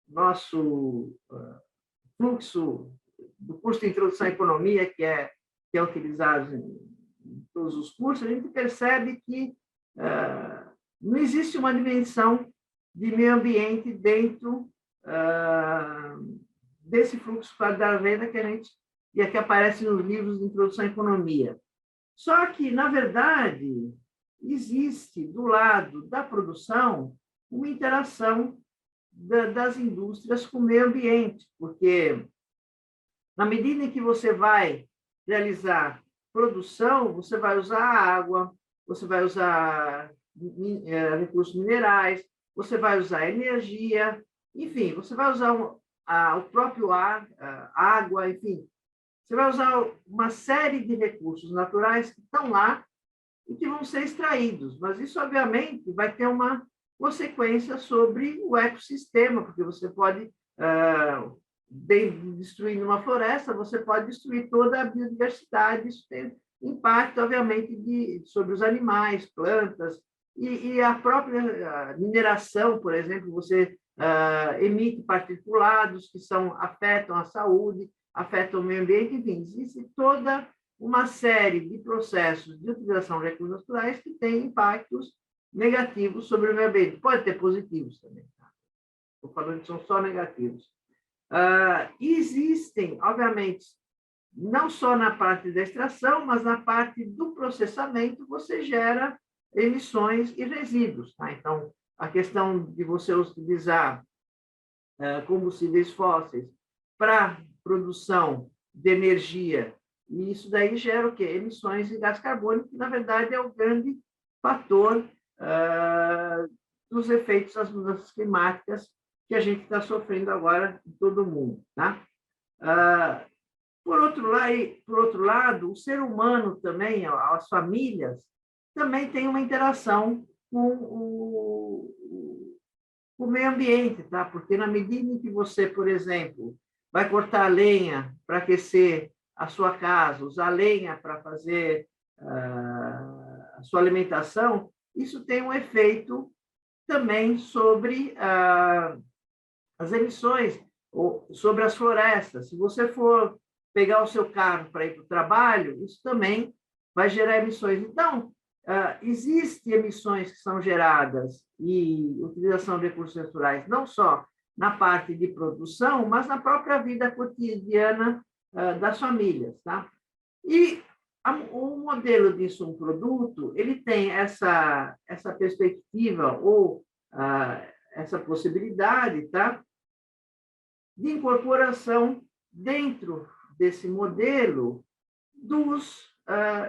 [SPEAKER 5] nosso fluxo do curso de Introdução à Economia, que é utilizado em todos os cursos, a gente percebe que não existe uma dimensão de meio ambiente dentro desse fluxo da renda que aparece nos livros de Introdução à Economia. Só que, na verdade, existe, do lado da produção, uma interação das indústrias com o meio ambiente, porque, na medida em que você vai realizar produção, você vai usar água, você vai usar recursos minerais, você vai usar energia, enfim, você vai usar o próprio ar, água, enfim. Você vai usar uma série de recursos naturais que estão lá e que vão ser extraídos, mas isso, obviamente, vai ter uma consequência sobre o ecossistema, porque você pode, destruindo uma floresta, você pode destruir toda a biodiversidade, isso tem impacto, obviamente, sobre os animais, plantas, e a própria mineração, por exemplo, você emite particulados que afetam a saúde, afetam o meio ambiente, enfim, existe toda uma série de processos de utilização de recursos naturais que têm impactos negativos sobre o meio ambiente. Pode ter positivos também. Tá? Estou falando que são só negativos. Existem, obviamente, não só na parte da extração, mas na parte do processamento, você gera emissões e resíduos. Tá? Então, a questão de você utilizar combustíveis fósseis para produção de energia. E isso daí gera o quê? Emissões de gás carbônico, que, na verdade, é o grande fator dos efeitos das mudanças climáticas que a gente está sofrendo agora em todo o mundo. Tá? Por outro lado, o ser humano também, as famílias, também têm uma interação com o meio ambiente, tá? Porque na medida em que você, por exemplo, vai cortar a lenha para aquecer a sua casa, usar lenha para fazer a sua alimentação, isso tem um efeito também sobre as emissões, ou sobre as florestas. Se você for pegar o seu carro para ir para o trabalho, isso também vai gerar emissões. Então, existem emissões que são geradas e utilização de recursos naturais, não só na parte de produção, mas na própria vida cotidiana das famílias. Tá? E o modelo de insumo-produto, ele tem essa perspectiva ou essa possibilidade, tá? De incorporação dentro desse modelo dos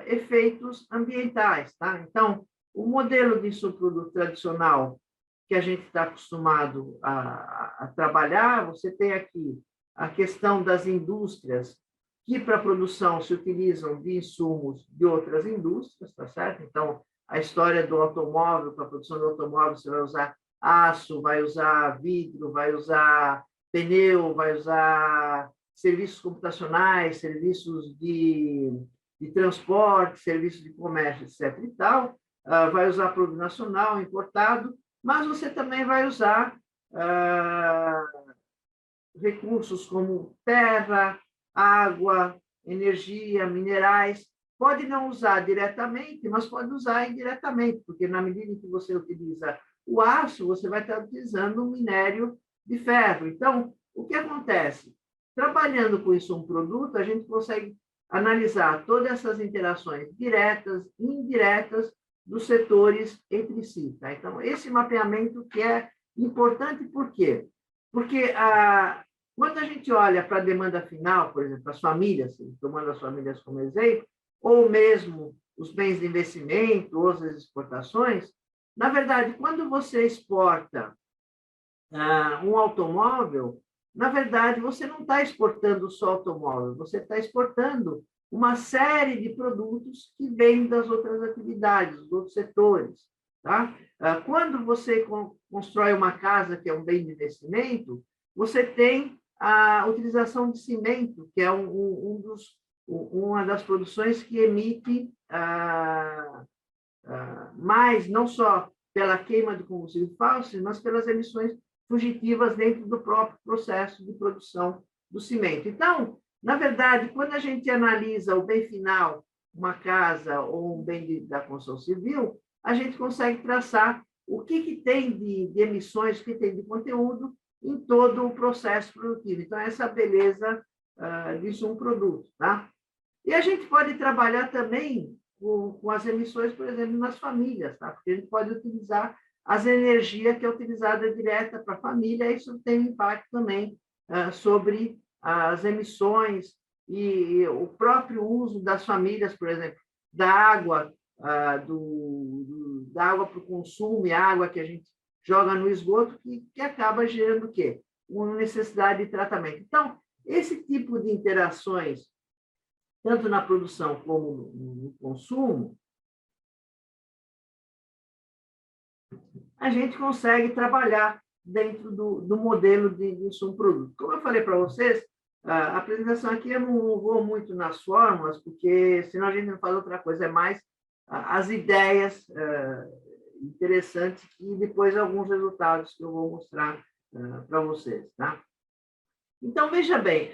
[SPEAKER 5] efeitos ambientais. Tá? Então, o modelo de insumo-produto tradicional que a gente está acostumado a trabalhar, você tem aqui a questão das indústrias que para a produção se utilizam de insumos de outras indústrias, tá certo? Então, a história do automóvel, para a produção do automóvel, você vai usar aço, vai usar vidro, vai usar pneu, vai usar serviços computacionais, serviços de transporte, serviços de comércio, etc. e tal, vai usar produto nacional, importado, mas você também vai usar recursos como terra, água, energia, minerais. Pode não usar diretamente, mas pode usar indiretamente, porque na medida em que você utiliza o aço, você vai estar utilizando um minério de ferro. Então, o que acontece? Trabalhando com isso um produto, a gente consegue analisar todas essas interações diretas e indiretas dos setores entre si. Tá? Então, esse mapeamento que é importante, por quê? Porque quando a gente olha para a demanda final, por exemplo, as famílias, tomando as famílias como exemplo, ou mesmo os bens de investimento, ou as exportações, na verdade, quando você exporta um automóvel, na verdade, você não está exportando só automóvel, você está exportando uma série de produtos que vêm das outras atividades, dos outros setores. Tá? Quando você constrói uma casa, que é um bem de investimento, você tem a utilização de cimento, que é uma das produções que emite mais, não só pela queima de combustível fóssil, mas pelas emissões fugitivas dentro do próprio processo de produção do cimento. Então, na verdade, quando a gente analisa o bem final, uma casa ou um bem da construção civil, a gente consegue traçar o que tem de emissões, o que tem de conteúdo em todo o processo produtivo. Então, essa beleza disso um produto. Tá? E a gente pode trabalhar também com as emissões, por exemplo, nas famílias, tá? Porque a gente pode utilizar as energias que é utilizada direta para a família, isso tem impacto também sobre as emissões e o próprio uso das famílias, por exemplo, da água, da água para o consumo e água que a gente joga no esgoto, que acaba gerando o quê? Uma necessidade de tratamento. Então, esse tipo de interações, tanto na produção como no consumo, a gente consegue trabalhar dentro do modelo de insumo-produto. Como eu falei para vocês, a apresentação aqui eu não vou muito nas fórmulas, porque senão a gente não faz outra coisa, é mais as ideias interessantes e depois alguns resultados que eu vou mostrar para vocês. Tá? Então, veja bem,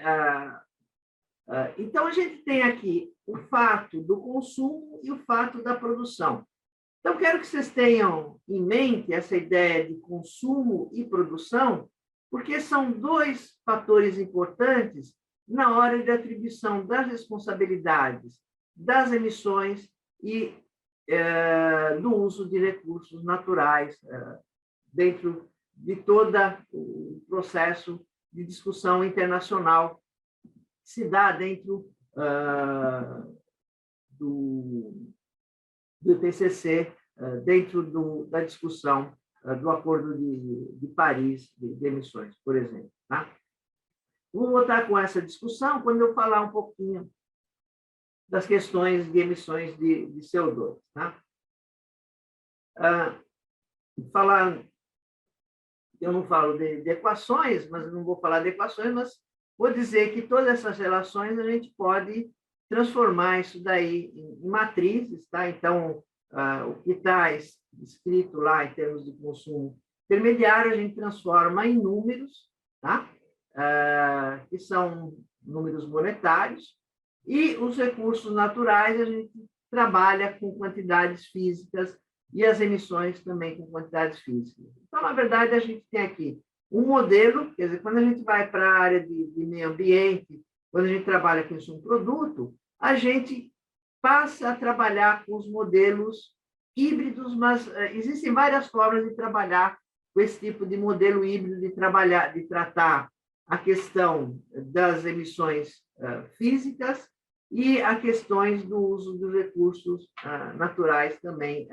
[SPEAKER 5] então a gente tem aqui o fato do consumo e o fato da produção. Então, quero que vocês tenham em mente essa ideia de consumo e produção, porque são dois fatores importantes na hora de atribuição das responsabilidades das emissões e do uso de recursos naturais dentro de todo o processo de discussão internacional se dá dentro do IPCC, dentro da discussão do Acordo de Paris de emissões, por exemplo. Tá? Vou voltar com essa discussão quando eu falar um pouquinho das questões de emissões de CO2. Tá? Eu não falo de equações, mas não vou falar de equações, mas vou dizer que todas essas relações a gente pode transformar isso daí em matrizes. Tá? Então, o que está escrito lá em termos de consumo intermediário, a gente transforma em números, tá? Que são números monetários, e os recursos naturais a gente trabalha com quantidades físicas e as emissões também com quantidades físicas. Então, na verdade, a gente tem aqui um modelo, quer dizer, quando a gente vai para a área de meio ambiente, quando a gente trabalha com insumo produto, a gente passa a trabalhar com os modelos híbridos, mas existem várias formas de trabalhar com esse tipo de modelo híbrido, de tratar a questão das emissões físicas e a questões do uso dos recursos naturais também,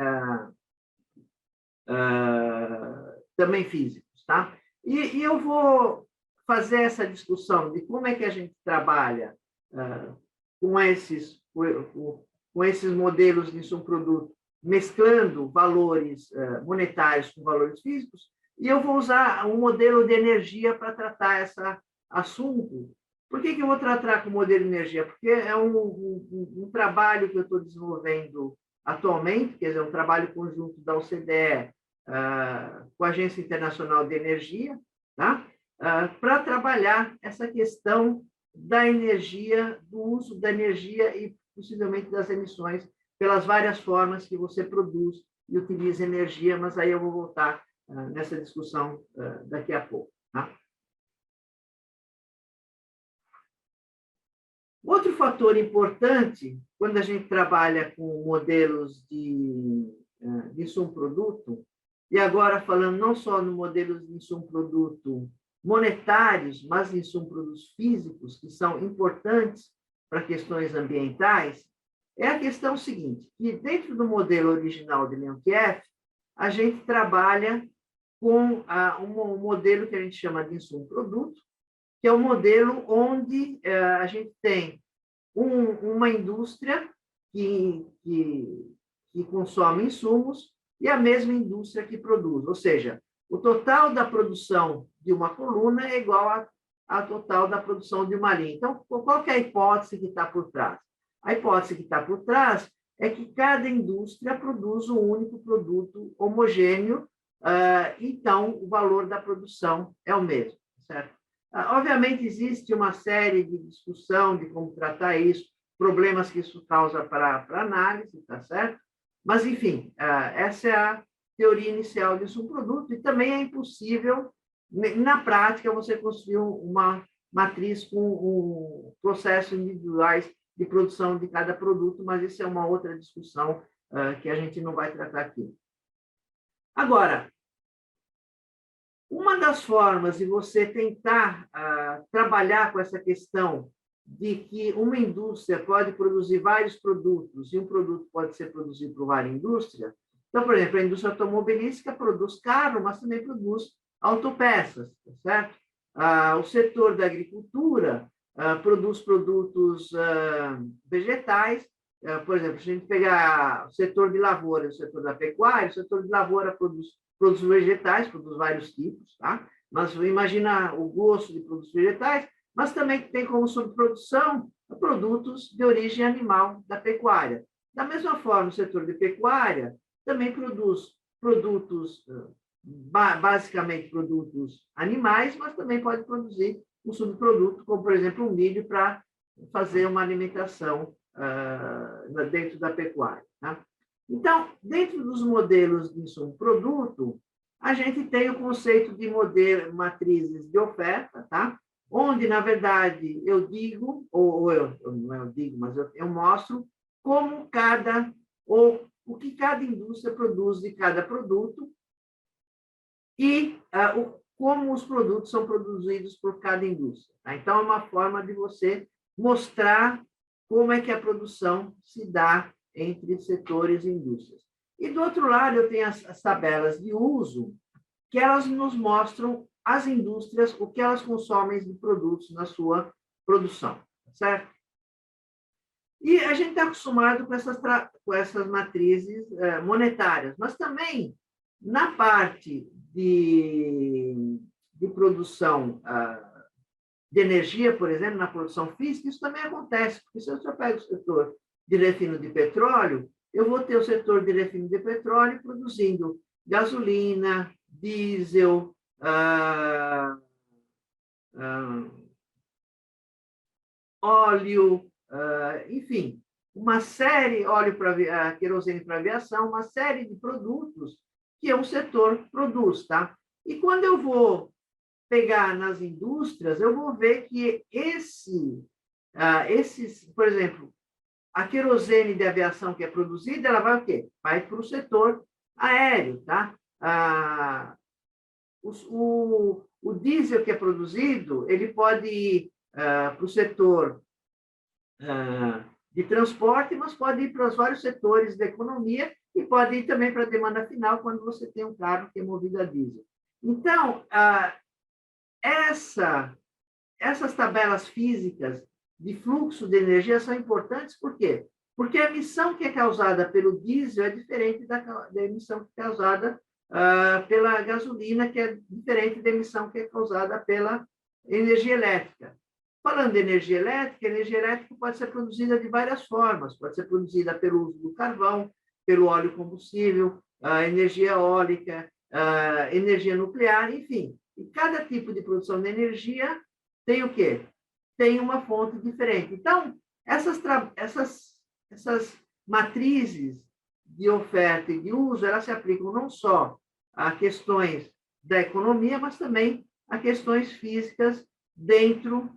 [SPEAKER 5] também físicos. Tá? E eu vou fazer essa discussão de como é que a gente trabalha com esses modelos de insumo-produto, mesclando valores monetários com valores físicos, e eu vou usar um modelo de energia para tratar esse assunto. Por que eu vou tratar com o modelo de energia? Porque é um trabalho que eu estou desenvolvendo atualmente, quer dizer, um trabalho conjunto da OCDE com a Agência Internacional de Energia, tá? Para trabalhar essa questão da energia, do uso da energia e possivelmente das emissões, pelas várias formas que você produz e utiliza energia, mas aí eu vou voltar nessa discussão daqui a pouco. Tá? Outro fator importante, quando a gente trabalha com modelos de insumo-produto, e agora falando não só no modelos de insumo-produto monetários, mas de insumo-produtos físicos, que são importantes para questões ambientais, é a questão seguinte, que dentro do modelo original de Leontief, a gente trabalha com um modelo que a gente chama de insumo-produto, que é um modelo onde a gente tem uma indústria que consome insumos e a mesma indústria que produz, ou seja, o total da produção de uma coluna é igual ao total da produção de uma linha. Então, qual que é a hipótese que está por trás? A hipótese que está por trás é que cada indústria produz um único produto homogêneo, então o valor da produção é o mesmo, certo? Obviamente, existe uma série de discussão de como tratar isso, problemas que isso causa para análise, tá certo? Mas, enfim, essa é a teoria inicial de insumo-produto, e também é impossível, na prática, você construir uma matriz com processos individuais de produção de cada produto, mas isso é uma outra discussão que a gente não vai tratar aqui. Agora, uma das formas de você tentar trabalhar com essa questão de que uma indústria pode produzir vários produtos e um produto pode ser produzido por várias indústrias. Então, por exemplo, a indústria automobilística produz carro, mas também produz autopeças, certo? O setor da agricultura produz produtos vegetais. Por exemplo, se a gente pegar o setor de lavoura, o setor da pecuária, o setor de lavoura produz produtos vegetais, produz vários tipos, tá? Mas imagina o gosto de produtos vegetais, mas também tem como subprodução produtos de origem animal da pecuária. Da mesma forma, o setor de pecuária também produz produtos, basicamente produtos animais, mas também pode produzir um subproduto, como, por exemplo, o milho, para fazer uma alimentação dentro da pecuária. Tá? Então, dentro dos modelos de insumo-produto, a gente tem o conceito de matrizes de oferta, tá? Onde, na verdade, eu digo, não eu digo, mas eu mostro como o que cada indústria produz de cada produto e como os produtos são produzidos por cada indústria. Tá? Então, é uma forma de você mostrar como é que a produção se dá entre setores e indústrias. E, do outro lado, eu tenho as tabelas de uso, que elas nos mostram as indústrias, o que elas consomem de produtos na sua produção, certo? E a gente está acostumado com essas matrizes monetárias, mas também na parte de produção de energia, por exemplo, na produção física, isso também acontece, porque se eu só pego o setor de refino de petróleo, eu vou ter o setor de refino de petróleo produzindo gasolina, diesel, óleo, enfim, uma série, óleo para querosene para aviação, uma série de produtos que o setor produz, tá? E quando eu vou pegar nas indústrias, eu vou ver que esses, por exemplo, a querosene de aviação que é produzida, ela vai o quê? Vai para o setor aéreo, tá? O diesel que é produzido, ele pode ir para o setor de transporte, mas pode ir para os vários setores da economia e pode ir também para a demanda final quando você tem um carro que é movido a diesel. Então, essas tabelas físicas de fluxo de energia são importantes, por quê? Porque a emissão que é causada pelo diesel é diferente da emissão que é causada pela gasolina, que é diferente da emissão que é causada pela energia elétrica. Falando de energia elétrica pode ser produzida de várias formas, pode ser produzida pelo uso do carvão, pelo óleo combustível, energia eólica, energia nuclear, enfim. E cada tipo de produção de energia tem o quê? Tem uma fonte diferente. Então, essas matrizes de oferta e de uso, elas se aplicam não só a questões da economia, mas também a questões físicas dentro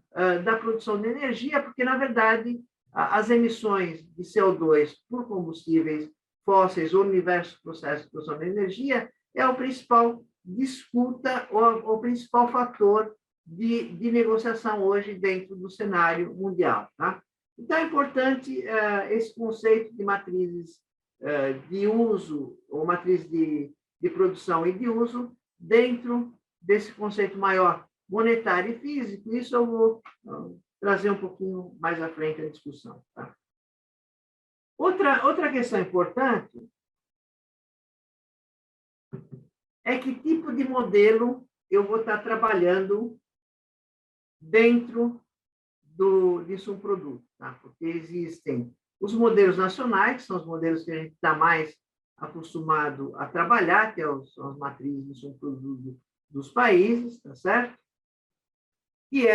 [SPEAKER 5] da produção de energia, porque, na verdade, as emissões de CO2 por combustíveis fósseis ou diversos processos de produção de energia é o principal disputa ou o principal fator de negociação hoje dentro do cenário mundial. Tá? Então, é importante esse conceito de matrizes de uso, ou matriz de produção e de uso, dentro desse conceito maior monetário e físico. Isso eu vou trazer um pouquinho mais à frente a discussão. Tá? Outra questão importante é que tipo de modelo eu vou estar trabalhando dentro disso um produto, tá? Porque existem os modelos nacionais, que são os modelos que a gente está mais acostumado a trabalhar, que são as matrizes de um produto dos países, tá certo? Que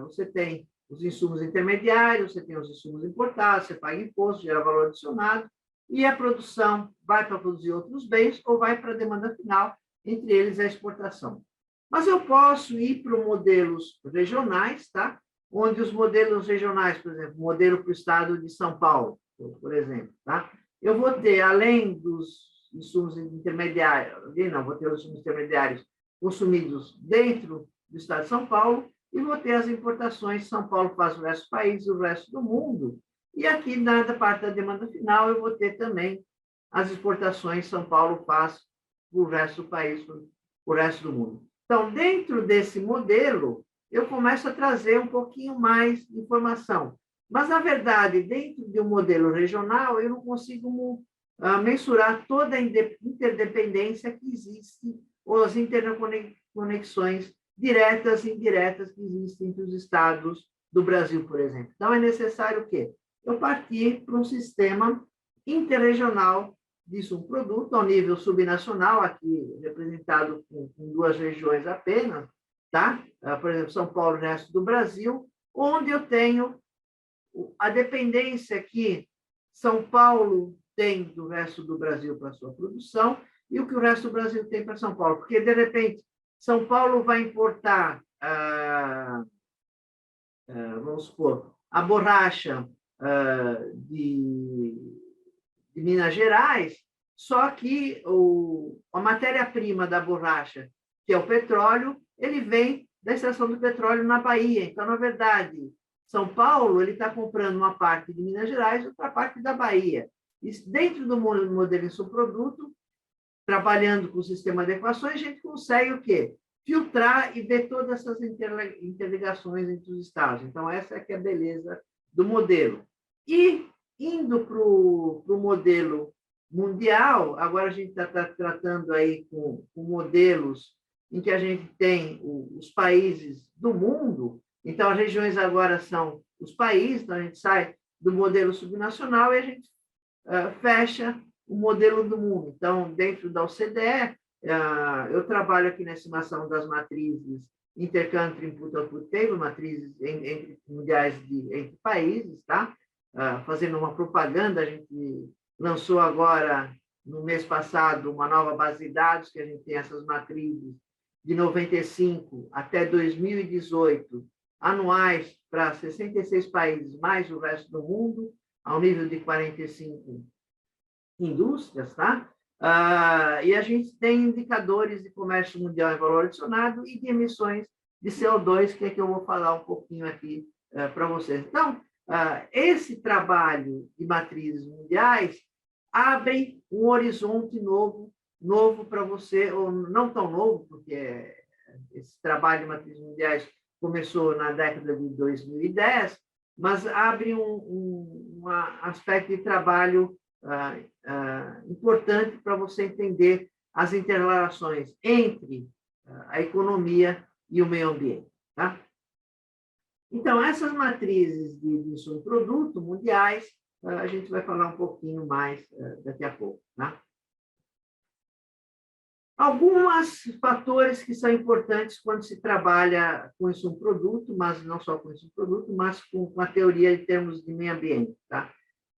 [SPEAKER 5] você tem os insumos intermediários, você tem os insumos importados, você paga imposto, gera valor adicionado, e a produção vai para produzir outros bens ou vai para a demanda final, entre eles a exportação. Mas eu posso ir para modelos regionais, tá? Onde os modelos regionais, por exemplo, modelo para o estado de São Paulo, por exemplo, tá? Eu vou ter, além dos insumos intermediários, vou ter os insumos intermediários consumidos dentro do estado de São Paulo e vou ter as importações, São Paulo faz o resto do país, o resto do mundo. E aqui, na parte da demanda final, eu vou ter também as exportações, São Paulo faz o resto do país, o resto do mundo. Então, dentro desse modelo, eu começo a trazer um pouquinho mais de informação. Mas, na verdade, dentro de um modelo regional, eu não consigo mensurar toda a interdependência que existe, ou as interconexões diretas e indiretas que existem entre os estados do Brasil, por exemplo. Então, é necessário o quê? Eu partir para um sistema interregional disso, um produto ao nível subnacional, aqui representado com 2 regiões apenas, tá? Por exemplo, São Paulo e o resto do Brasil, onde eu tenho a dependência que São Paulo tem do resto do Brasil para a sua produção e o que o resto do Brasil tem para São Paulo. Porque, de repente, São Paulo vai importar, vamos supor, a borracha de Minas Gerais, só que a matéria-prima da borracha, que é o petróleo, ele vem da extração do petróleo na Bahia. Então, na verdade, São Paulo, ele está comprando uma parte de Minas Gerais e outra parte da Bahia. E dentro do modelo insumo-produto, trabalhando com o sistema de equações, a gente consegue o quê? Filtrar e ver todas essas interligações entre os estados. Então, essa é que é a beleza do modelo. E, indo para o modelo mundial, agora a gente está tratando aí com modelos em que a gente tem os países do mundo. Então, as regiões agora são os países, então a gente sai do modelo subnacional e a gente fecha o modelo do mundo. Então, dentro da OCDE, eu trabalho aqui na estimação das matrizes Intercountry Input-Output Table, matrizes entre mundiais entre países, tá? Fazendo uma propaganda, a gente lançou agora, no mês passado, uma nova base de dados, que a gente tem essas matrizes de 95 até 2018, anuais para 66 países, mais o resto do mundo, ao nível de 45 indústrias, tá? E a gente tem indicadores de comércio mundial em valor adicionado e de emissões de CO2, que é que eu vou falar um pouquinho aqui para vocês. Então, esse trabalho de matrizes mundiais abre um horizonte novo para você, ou não tão novo, porque esse trabalho de matrizes mundiais começou na década de 2010, mas abre um aspecto de trabalho importante para você entender as interrelações entre a economia e o meio ambiente. Tá? Então, essas matrizes de insumo-produto mundiais, a gente vai falar um pouquinho mais daqui a pouco. Tá? Alguns fatores que são importantes quando se trabalha com insumo-produto, mas não só com insumo-produto, mas com a teoria em termos de meio ambiente. Tá?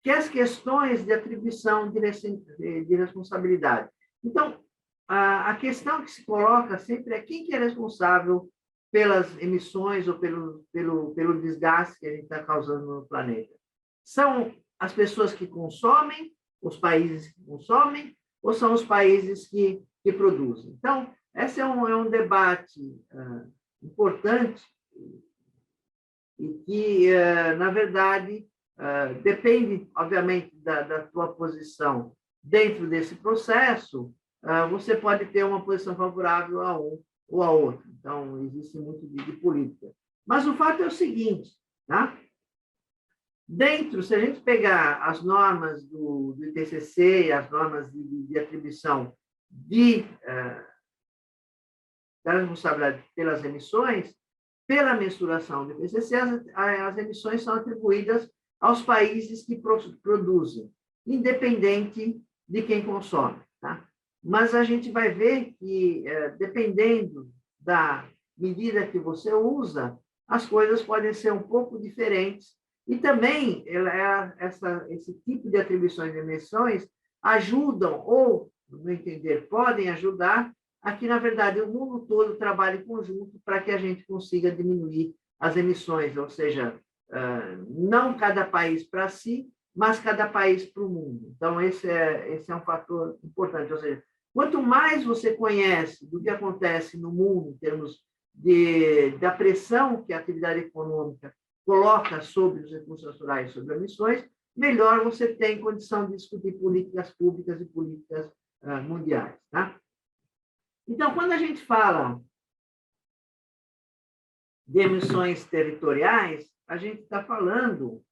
[SPEAKER 5] Que é as questões de atribuição de responsabilidade. Então, a questão que se coloca sempre é quem que é responsável pelas emissões ou pelo desgaste que a gente está causando no planeta. São as pessoas que consomem, os países que consomem, ou são os países que produzem? Então, esse é um debate importante e que, na verdade, depende, obviamente, da tua posição dentro desse processo. Você pode ter uma posição favorável a um ou a outro. Então, existe muito de política. Mas o fato é o seguinte, tá? Se a gente pegar as normas do IPCC, as normas de atribuição da responsabilidade pelas emissões, pela mensuração do IPCC, as emissões são atribuídas aos países que produzem, independente de quem consome. Tá? Mas a gente vai ver que, dependendo da medida que você usa, as coisas podem ser um pouco diferentes. E também, esse tipo de atribuições de emissões ajudam, ou, no meu entender, podem ajudar a que, na verdade, o mundo todo trabalhe em conjunto para que a gente consiga diminuir as emissões, ou seja, não cada país para si, mas cada país para o mundo. Então, esse é um fator importante. Ou seja, quanto mais você conhece do que acontece no mundo, em termos da pressão que a atividade econômica coloca sobre os recursos naturais, sobre emissões, melhor você tem condição de discutir políticas públicas e políticas mundiais. Tá? Então, quando a gente fala de emissões territoriais, a gente está falando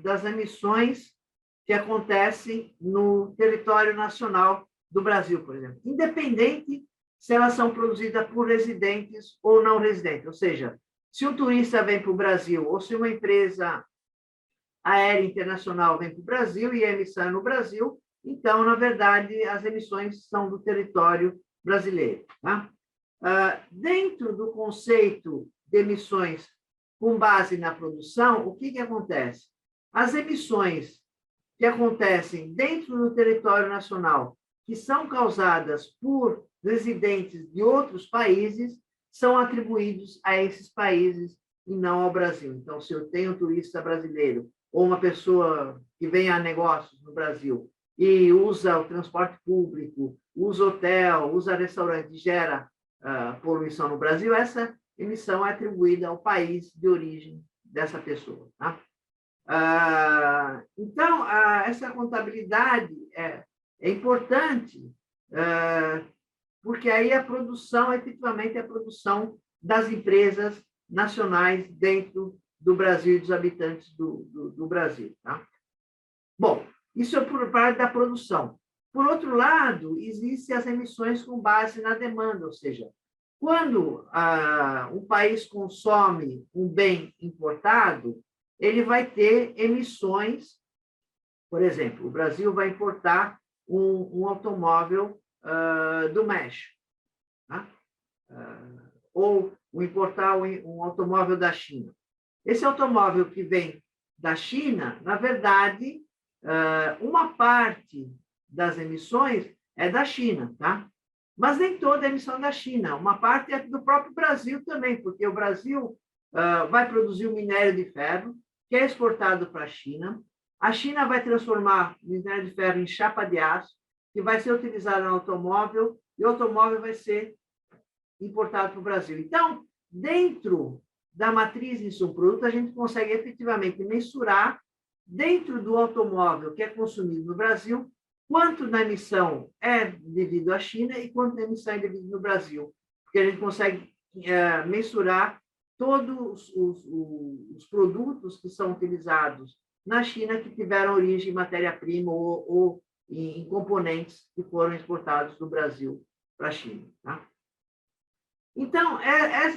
[SPEAKER 5] das emissões que acontecem no território nacional do Brasil, por exemplo, independente se elas são produzidas por residentes ou não residentes. Ou seja, se um turista vem para o Brasil ou se uma empresa aérea internacional vem para o Brasil e a emissão é no Brasil, então, na verdade, as emissões são do território brasileiro. Tá? Dentro do conceito de emissões com base na produção, o que acontece? As emissões que acontecem dentro do território nacional, que são causadas por residentes de outros países, são atribuídos a esses países e não ao Brasil. Então, se eu tenho um turista brasileiro ou uma pessoa que vem a negócios no Brasil e usa o transporte público, usa hotel, usa restaurante e gera poluição no Brasil, essa emissão é atribuída ao país de origem dessa pessoa. Tá? Então, essa contabilidade é importante, porque aí a produção, efetivamente, é a produção das empresas nacionais dentro do Brasil e dos habitantes do Brasil. Tá? Bom, isso é por parte da produção. Por outro lado, existem as emissões com base na demanda, ou seja, quando um país consome um bem importado, ele vai ter emissões. Por exemplo, o Brasil vai importar um automóvel do México, tá? Ou importar um automóvel da China. Esse automóvel que vem da China, na verdade, uma parte das emissões é da China, tá? Mas nem toda a emissão é da China. Uma parte é do próprio Brasil também, porque o Brasil vai produzir o minério de ferro, que é exportado para a China. A China vai transformar o minério de ferro em chapa de aço, que vai ser utilizado no automóvel, e o automóvel vai ser importado para o Brasil. Então, dentro da matriz de insumo-produto, a gente consegue efetivamente mensurar, dentro do automóvel que é consumido no Brasil, quanto da emissão é devido à China e quanto da emissão é devido no Brasil. Porque a gente consegue mensurar todos os produtos que são utilizados na China que tiveram origem em matéria-prima ou em componentes que foram exportados do Brasil para a China. Tá? Então,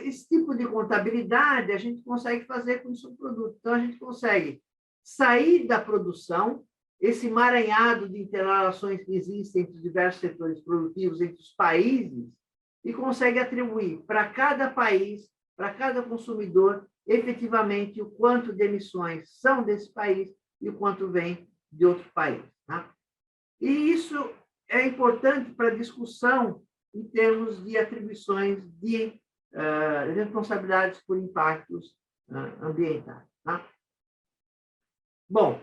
[SPEAKER 5] esse tipo de contabilidade a gente consegue fazer com o subproduto. Então, a gente consegue sair da produção, esse emaranhado de interrelações que existem entre os diversos setores produtivos, entre os países, e consegue atribuir para cada país, para cada consumidor, efetivamente o quanto de emissões são desse país e o quanto vem de outro país. Tá? E isso é importante para a discussão em termos de atribuições de responsabilidades por impactos ambientais. Tá? Bom,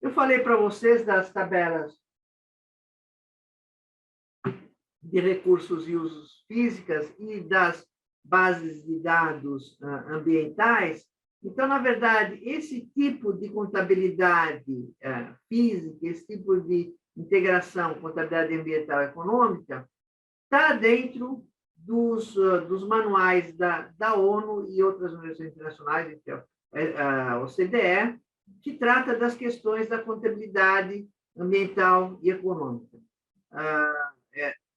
[SPEAKER 5] eu falei para vocês das tabelas de recursos e usos físicas e das bases de dados ambientais. Então, na verdade, esse tipo de contabilidade física, esse tipo de integração, contabilidade ambiental e econômica, está dentro dos manuais da ONU e outras organizações internacionais, então, a OCDE, que trata das questões da contabilidade ambiental e econômica.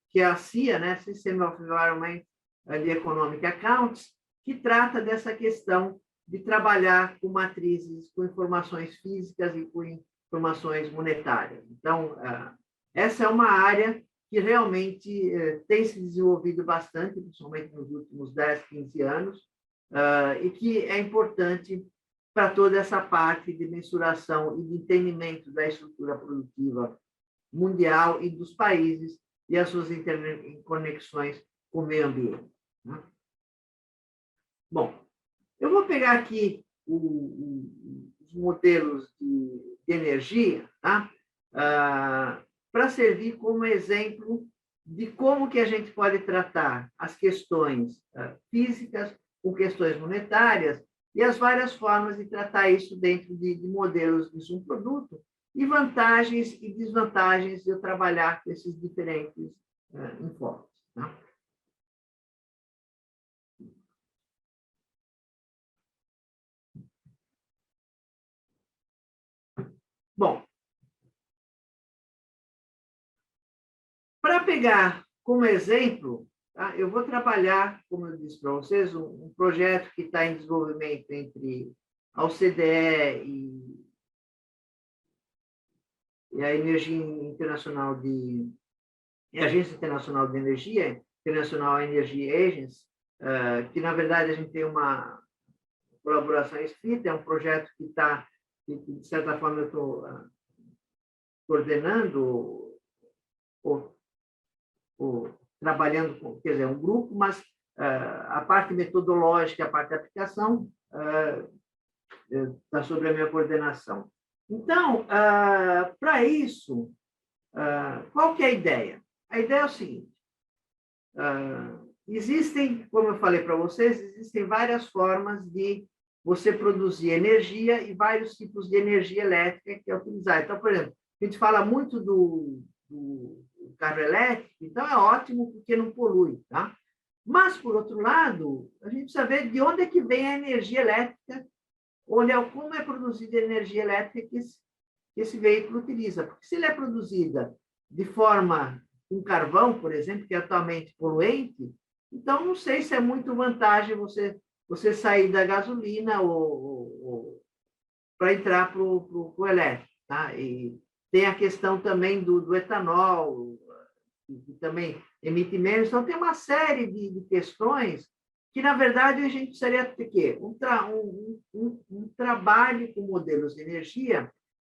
[SPEAKER 5] Que é a CIA, né, System of Environment and Economic Accounts, que trata dessa questão de trabalhar com matrizes, com informações físicas e com informações monetárias. Então, essa é uma área que realmente tem se desenvolvido bastante, principalmente nos últimos 10, 15 anos, e que é importante para toda essa parte de mensuração e de entendimento da estrutura produtiva mundial e dos países e as suas interconexões com o meio ambiente. Né? Bom, eu vou pegar aqui os modelos de energia, tá? Para servir como exemplo de como que a gente pode tratar as questões físicas com questões monetárias e as várias formas de tratar isso dentro de modelos de insumo-produto e vantagens e desvantagens de eu trabalhar com esses diferentes enfoques. Tá? Bom, para pegar como exemplo, tá, eu vou trabalhar, como eu disse para vocês, um projeto que está em desenvolvimento entre a OCDE e a Energia Internacional a Agência Internacional de Energia, International Energy Agency, que, na verdade, a gente tem uma colaboração escrita, é um projeto que está, de certa forma, eu estou coordenando ou trabalhando com, quer dizer, um grupo, mas a parte metodológica, a parte de aplicação está sobre a minha coordenação. Então, para isso, qual que é a ideia? A ideia é o seguinte, existem, como eu falei para vocês, existem várias formas de você produzir energia e vários tipos de energia elétrica que é utilizar. Então, por exemplo, a gente fala muito do carro elétrico, então é ótimo porque não polui, tá? Mas, por outro lado, a gente precisa ver de onde é que vem a energia elétrica, como é produzida a energia elétrica que esse veículo utiliza. Porque se ele é produzida de forma com carvão, por exemplo, que é atualmente poluente, então não sei se é muito vantagem você sair da gasolina para entrar para o elétrico. Tá? E tem a questão também do etanol, que também emite menos. Então, tem uma série de questões que, na verdade, a gente precisaria ter quê? Um trabalho com modelos de energia,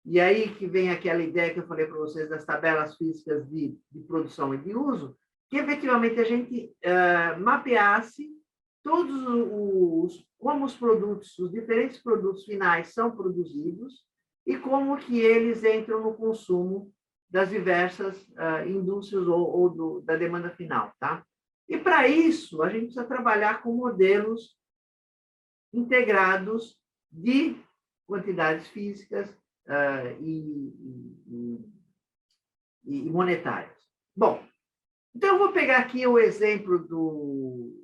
[SPEAKER 5] e aí que vem aquela ideia que eu falei para vocês das tabelas físicas de produção e de uso, que efetivamente a gente mapeasse como os produtos, os diferentes produtos finais são produzidos e como que eles entram no consumo das diversas indústrias ou da demanda final, tá? E para isso a gente precisa trabalhar com modelos integrados de quantidades físicas e monetárias. Bom, então eu vou pegar aqui o exemplo do...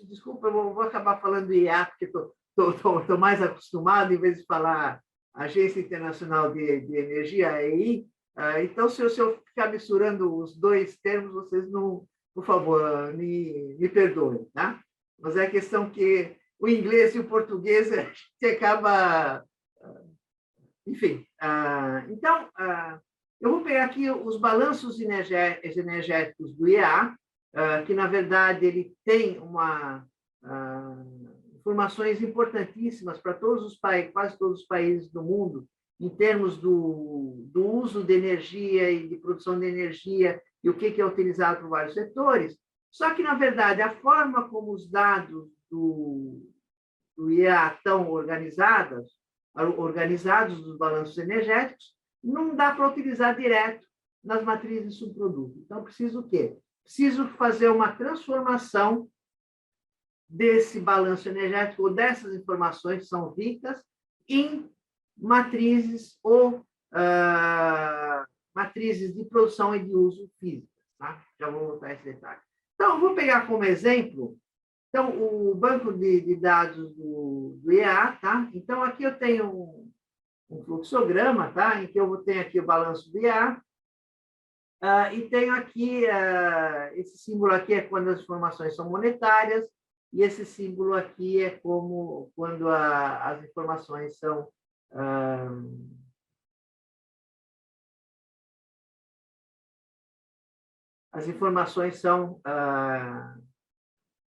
[SPEAKER 5] Desculpa, eu vou acabar falando IA, porque estou mais acostumado, em vez de falar Agência Internacional de Energia, EI. Então, se eu ficar misturando os dois termos, vocês não, por favor, me perdoem, tá? Mas é a questão que o inglês e o português a gente acaba... Enfim, então, eu vou pegar aqui os balanços energéticos do IEA, que, na verdade, ele tem informações importantíssimas para quase todos os países do mundo, em termos do uso de energia e de produção de energia e o que é utilizado por vários setores. Só que, na verdade, a forma como os dados do IEA estão organizados dos balanços energéticos, não dá para utilizar direto nas matrizes de subproduto. Então, preciso o quê? Preciso fazer uma transformação desse balanço energético ou dessas informações que são ricas em matrizes ou matrizes de produção e de uso físico. Tá? Já vou voltar a esse detalhe. Então, vou pegar como exemplo o banco de dados do IEA. Tá? Então, aqui eu tenho um fluxograma, tá? Em que eu tenho aqui o balanço do IEA, e tenho aqui, esse símbolo aqui é quando as informações são monetárias, e esse símbolo aqui é quando as informações são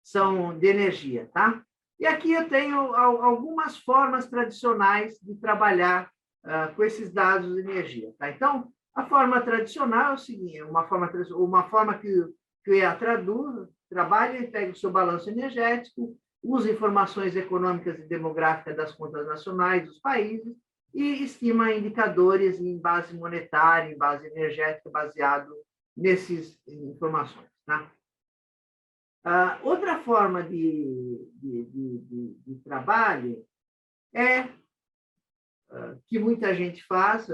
[SPEAKER 5] são de energia, tá? E aqui eu tenho algumas formas tradicionais de trabalhar com esses dados de energia, tá? Então, a forma tradicional é o seguinte, uma forma que o IEA trabalha, ele pega o seu balanço energético, usa informações econômicas e demográficas das contas nacionais dos países e estima indicadores em base monetária, em base energética, baseado nessas informações, tá? Outra forma de trabalho que muita gente faz,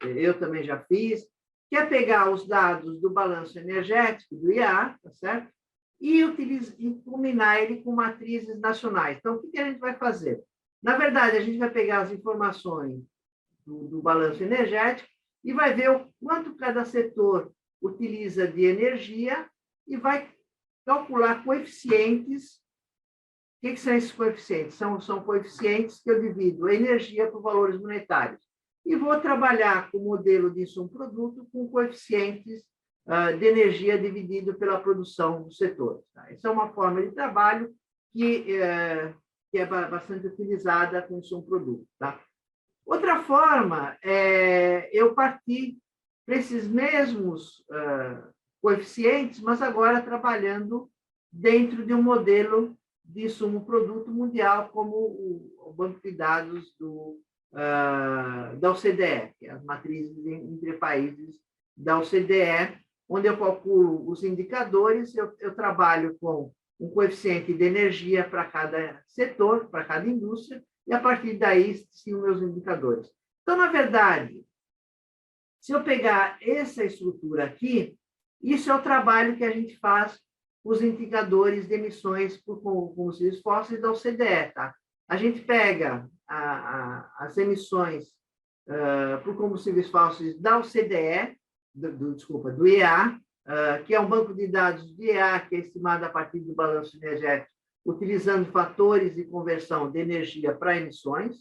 [SPEAKER 5] eu também já fiz, que é pegar os dados do balanço energético do IEA, tá certo? E combinar ele com matrizes nacionais. Então, o que a gente vai fazer? Na verdade, a gente vai pegar as informações do balanço energético e vai ver o quanto cada setor utiliza de energia e vai calcular coeficientes. O que são esses coeficientes? São coeficientes que eu divido a energia por valores monetários. E vou trabalhar com o modelo de insumo-produto com coeficientes de energia dividido pela produção do setor. Tá? Essa é uma forma de trabalho que é bastante utilizada com insumo-produto. Tá? Outra forma é eu partir para esses mesmos coeficientes, mas agora trabalhando dentro de um modelo de insumo-produto mundial, como o banco de dados da OCDE, que é as matrizes entre países da OCDE, onde eu calculo os indicadores, eu trabalho com um coeficiente de energia para cada setor, para cada indústria, e a partir daí estimo meus indicadores. Então, na verdade, se eu pegar essa estrutura aqui, isso é o trabalho que a gente faz com os indicadores de emissões por combustíveis fósseis da OCDE. Tá? A gente pega as emissões por combustíveis fósseis da OCDE, do EA, que é um banco de dados de EA, que é estimado a partir do balanço energético, utilizando fatores de conversão de energia para emissões.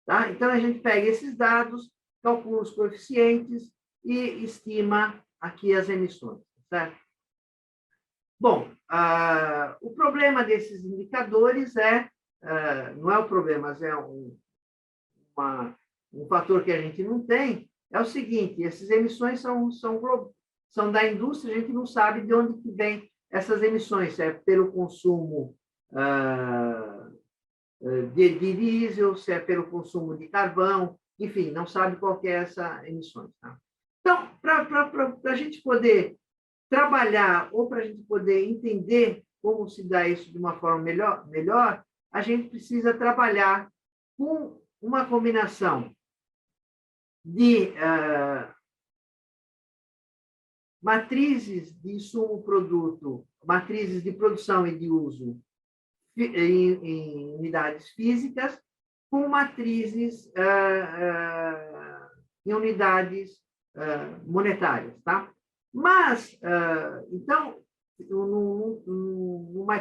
[SPEAKER 5] Tá? Então, a gente pega esses dados, calcula os coeficientes e estima aqui as emissões. Certo? Bom, o problema desses indicadores não é o problema, mas é um fator que a gente não tem, é o seguinte: essas emissões são da indústria, a gente não sabe de onde que vem essas emissões, se é pelo consumo de diesel, se é pelo consumo de carvão, enfim, não sabe qual que é essa emissão. Tá? Então, para a gente poder trabalhar ou para a gente poder entender como se dá isso de uma forma melhor, a gente precisa trabalhar com uma combinação de matrizes de insumo-produto, matrizes de produção e de uso em unidades físicas, com matrizes em unidades monetárias. Tá? Mas, então, numa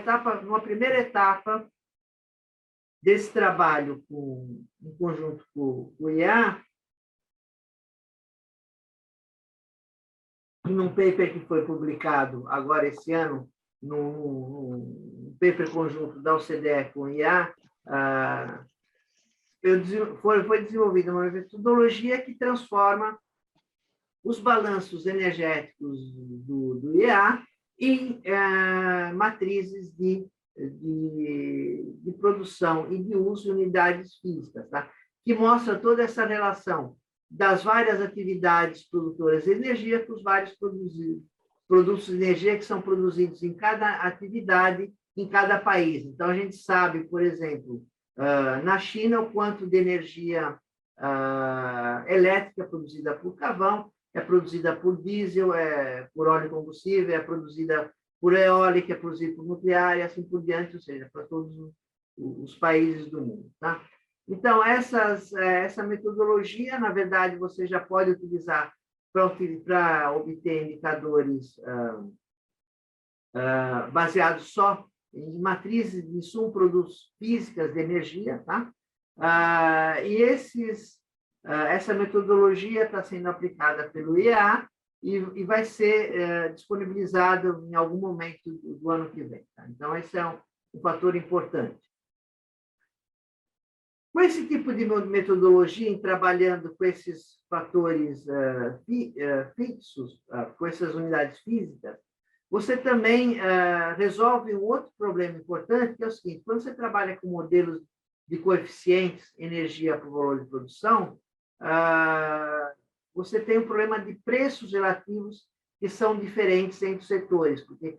[SPEAKER 5] primeira etapa desse trabalho em conjunto com o IEA, num paper que foi publicado agora esse ano, num paper conjunto da OCDE com o IEA, foi desenvolvida uma metodologia que transforma os balanços energéticos do IEA em matrizes de produção e de uso em unidades físicas, tá? Que mostra toda essa relação das várias atividades produtoras de energia com os vários produtos de energia que são produzidos em cada atividade, em cada país. Então, a gente sabe, por exemplo, na China, o quanto de energia elétrica é produzida por carvão, é produzida por diesel, por óleo combustível, é produzida por eólica, é produzida por nuclear e assim por diante, ou seja, para todos os países do mundo. Tá? Então, essa metodologia, na verdade, você já pode utilizar para obter indicadores baseados só em matrizes de insumo-produtos físicas de energia. Tá? E essa metodologia está sendo aplicada pelo IEA e vai ser disponibilizada em algum momento do ano que vem. Tá? Então, esse é um fator importante. Com esse tipo de metodologia, em trabalhando com esses fatores fixos, com essas unidades físicas, você também resolve um outro problema importante, que é o seguinte: quando você trabalha com modelos de coeficientes energia por valor de produção, você tem um problema de preços relativos que são diferentes entre os setores, porque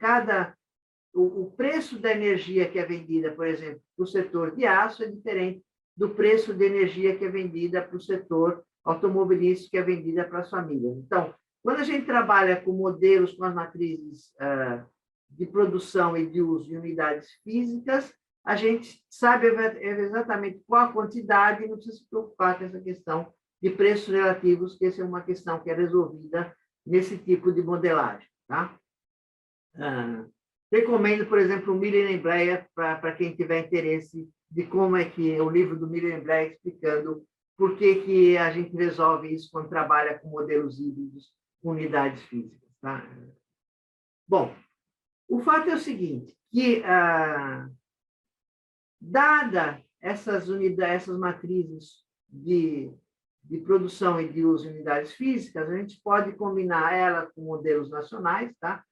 [SPEAKER 5] o preço da energia que é vendida, por exemplo, para o setor de aço é diferente do preço de energia que é vendida para o setor automobilístico, que é vendida para as famílias. Então, quando a gente trabalha com modelos com as matrizes de produção e de uso em unidades físicas, a gente sabe exatamente qual a quantidade e não precisa se preocupar com essa questão de preços relativos, que essa é uma questão que é resolvida nesse tipo de modelagem. Tá? Recomendo, por exemplo, o Miller and Blair para quem tiver interesse de como é que o livro do Miller and Blair explicando por que a gente resolve isso quando trabalha com modelos híbridos com unidades físicas. Tá? Bom, o fato é o seguinte, que dada essas matrizes de produção e de uso em unidades físicas, a gente pode combinar ela com modelos nacionais, tá?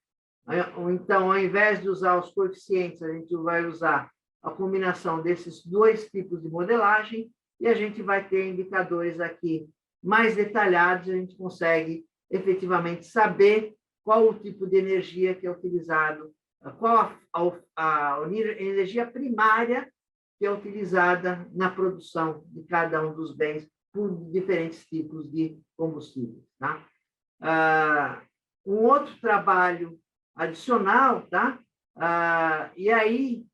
[SPEAKER 5] Então, ao invés de usar os coeficientes, a gente vai usar a combinação desses dois tipos de modelagem e a gente vai ter indicadores aqui mais detalhados, a gente consegue efetivamente saber qual o tipo de energia que é utilizado, qual a energia primária que é utilizada na produção de cada um dos bens por diferentes tipos de combustíveis. Tá? Um outro trabalho adicional, tá? E aí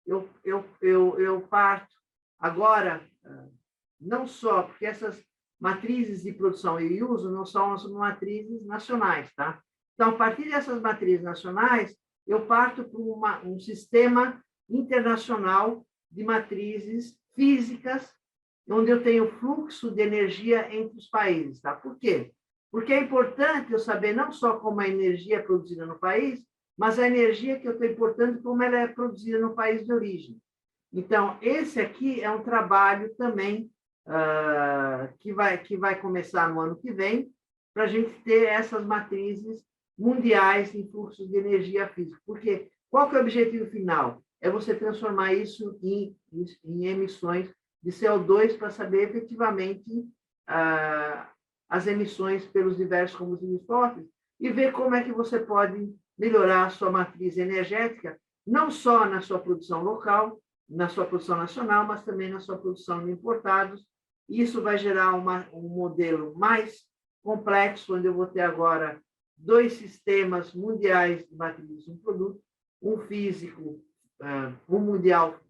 [SPEAKER 5] eu parto agora, não só porque essas matrizes de produção e uso não são as matrizes nacionais, tá? Então, a partir dessas matrizes nacionais, eu parto para um sistema internacional de matrizes físicas, onde eu tenho fluxo de energia entre os países, tá? Por quê? Porque é importante eu saber não só como a energia é produzida no país, mas a energia que eu estou importando, como ela é produzida no país de origem. Então, esse aqui é um trabalho também que vai começar no ano que vem, para a gente ter essas matrizes mundiais em fluxos de energia física. Porque qual que é o objetivo final? É você transformar isso em emissões de CO2 para saber efetivamente as emissões pelos diversos combustíveis fósseis e ver como é que você pode melhorar a sua matriz energética, não só na sua produção local, na sua produção nacional, mas também na sua produção de importados. Isso vai gerar um modelo mais complexo, onde eu vou ter agora 2 sistemas mundiais de matrizes de um produto, um físico, um mundial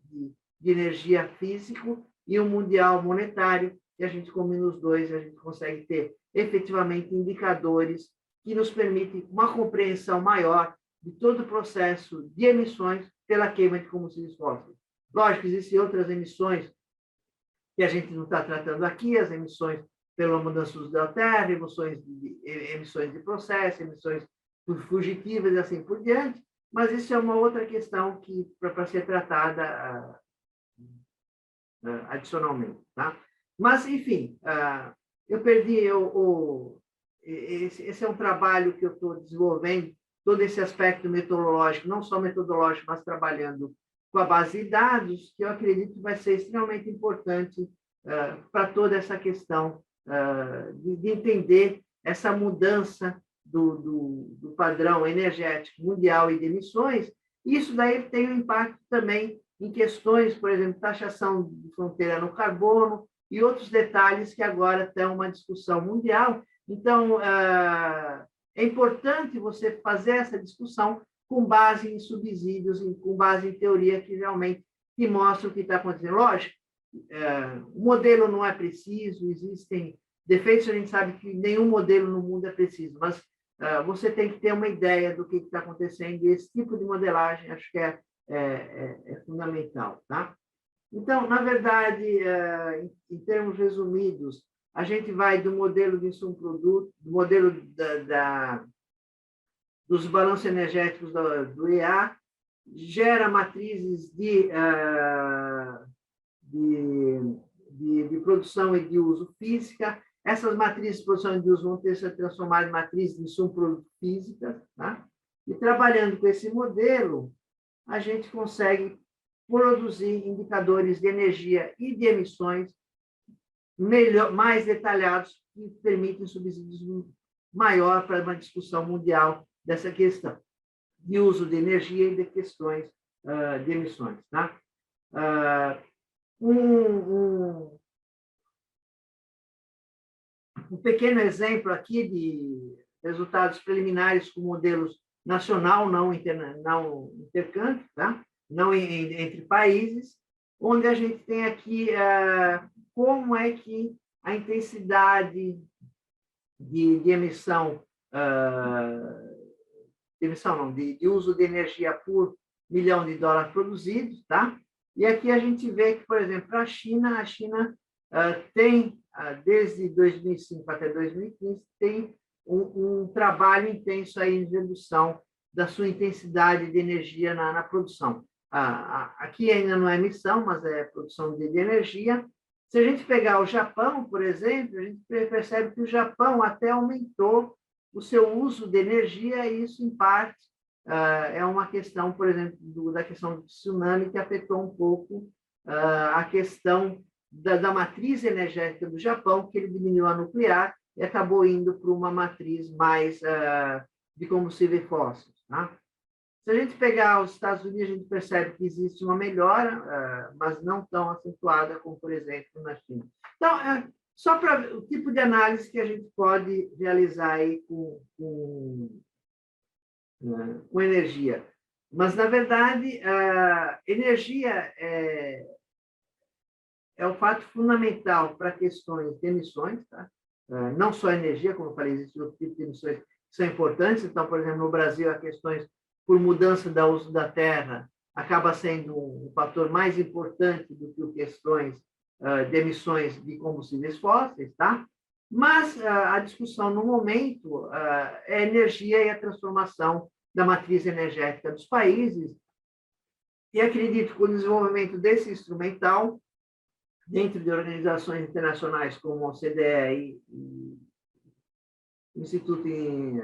[SPEAKER 5] de energia físico e um mundial monetário, e a gente combina os dois, a gente consegue ter efetivamente indicadores que nos permitem uma compreensão maior de todo o processo de emissões pela queima de combustíveis fósseis. Lógico, existem outras emissões que a gente não está tratando aqui, as emissões pela mudança do uso da terra, emissões de processo, emissões fugitivas e assim por diante, mas isso é uma outra questão que para ser tratada adicionalmente. Tá? Mas, enfim, eu perdi esse é um trabalho que eu estou desenvolvendo, todo esse aspecto metodológico, não só metodológico, mas trabalhando com a base de dados, que eu acredito que vai ser extremamente importante para toda essa questão de entender essa mudança do padrão energético mundial e de emissões. Isso daí tem um impacto também em questões, por exemplo, taxação de fronteira no carbono e outros detalhes que agora estão uma discussão mundial. Então, é importante você fazer essa discussão com base em subsídios, com base em teoria que realmente te mostra o que está acontecendo. Lógico, o modelo não é preciso, existem defeitos, a gente sabe que nenhum modelo no mundo é preciso, mas você tem que ter uma ideia do que está acontecendo, e esse tipo de modelagem acho que é fundamental. Tá? Então, na verdade, em termos resumidos, a gente vai do modelo de insumo-produto, do modelo dos balanços energéticos do EA, gera matrizes de produção e de uso física. Essas matrizes de produção e de uso vão ter se transformado em matrizes de insumo-produto físicas. Tá? E trabalhando com esse modelo, a gente consegue produzir indicadores de energia e de emissões mais detalhados, que permitem subsídios maior para uma discussão mundial dessa questão de uso de energia e de questões de emissões. Tá? Um pequeno exemplo aqui de resultados preliminares com modelos nacional, não intercâmbio, tá? Não entre países, onde a gente tem aqui como é que a intensidade de emissão, de uso de energia por milhão de dólares produzidos, tá? E aqui a gente vê que, por exemplo, a China tem, desde 2005 até 2015, tem um trabalho intenso aí em redução da sua intensidade de energia na produção. Aqui ainda não é emissão, mas é produção de energia. Se a gente pegar o Japão, por exemplo, a gente percebe que o Japão até aumentou o seu uso de energia, e isso, em parte, é uma questão, por exemplo, da questão do tsunami, que afetou um pouco a questão da matriz energética do Japão, que ele diminuiu a nuclear e acabou indo para uma matriz mais de combustíveis fósseis. Tá? Se a gente pegar os Estados Unidos, a gente percebe que existe uma melhora, mas não tão acentuada como, por exemplo, na China. Então, só para o tipo de análise que a gente pode realizar aí com energia. Mas, na verdade, a energia é um fato fundamental para questões de emissões, tá? Não só energia, como eu falei, existem outros tipos de emissões que são importantes. Então, por exemplo, no Brasil, as questões por mudança do uso da terra acaba sendo um fator mais importante do que questões de emissões de combustíveis fósseis, tá? Mas a discussão no momento é a energia e a transformação da matriz energética dos países, e acredito que o desenvolvimento desse instrumental, dentro de organizações internacionais como a OCDE e Instituto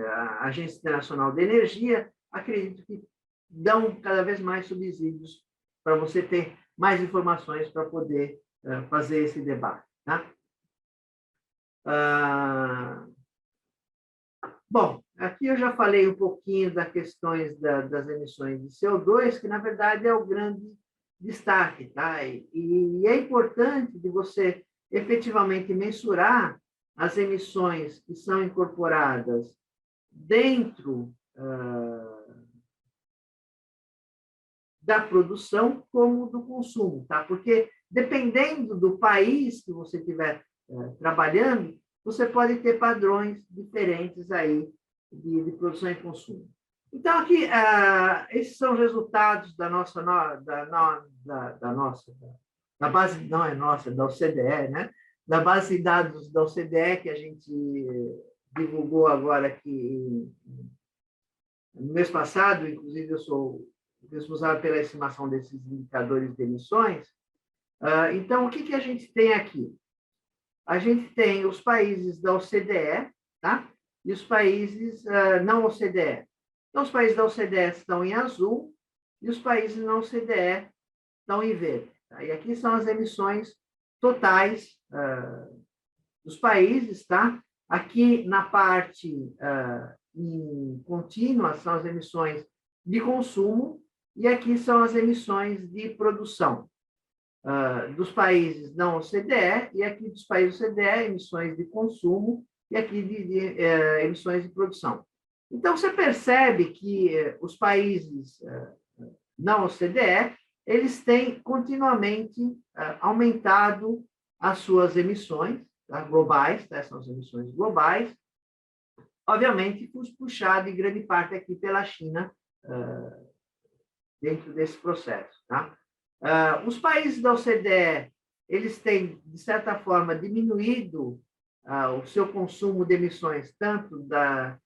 [SPEAKER 5] a Agência Internacional de Energia, acredito que dão cada vez mais subsídios para você ter mais informações para poder fazer esse debate. Tá? Bom, aqui eu já falei um pouquinho das questões das emissões de CO2, que, na verdade, é o grande destaque. Tá? E é importante de você efetivamente mensurar as emissões que são incorporadas dentro da produção como do consumo, tá? Porque dependendo do país que você estiver trabalhando, você pode ter padrões diferentes aí de produção e consumo. Então, aqui, esses são os resultados da nossa, da base, não é nossa, da OCDE, né? Da base de dados da OCDE, que a gente divulgou agora aqui no mês passado. Inclusive, eu sou responsável pela estimação desses indicadores de emissões. Então, o que a gente tem aqui? A gente tem os países da OCDE, tá? E os países não OCDE. Então, os países da OCDE estão em azul e os países não OCDE estão em verde. Tá? E aqui são as emissões totais dos países, tá? Aqui na parte contínua são as emissões de consumo e aqui são as emissões de produção dos países não OCDE, e aqui dos países OCDE, emissões de consumo, e aqui de emissões de produção. Então, você percebe que os países não OCDE, eles têm continuamente aumentado as suas emissões, tá? Globais, tá? São as emissões globais, obviamente puxado em grande parte aqui pela China dentro desse processo. Tá? Os países da OCDE, eles têm, de certa forma, diminuído o seu consumo de emissões, tanto da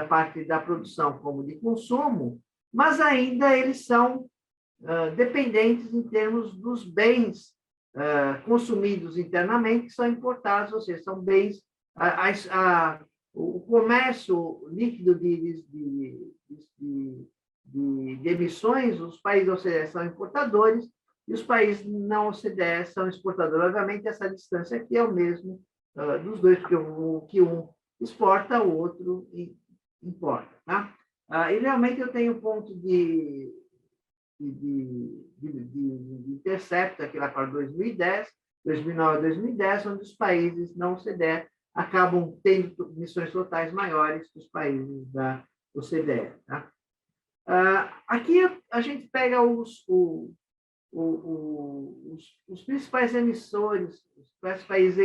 [SPEAKER 5] parte da produção como de consumo, mas ainda eles são dependentes em termos dos bens consumidos internamente, que são importados, ou seja, são bens... o comércio líquido de emissões, os países da OCDE são importadores e os países não OCDE são exportadores. Obviamente, essa distância aqui é o mesmo dos dois, porque o que um exporta, o outro importa. Tá? E realmente eu tenho um ponto de intercepto aqui lá para 2010, 2009 a 2010, onde os países não OCDE acabam tendo emissões totais maiores que os países da OCDE. Tá? Aqui a gente pega os principais emissores, os principais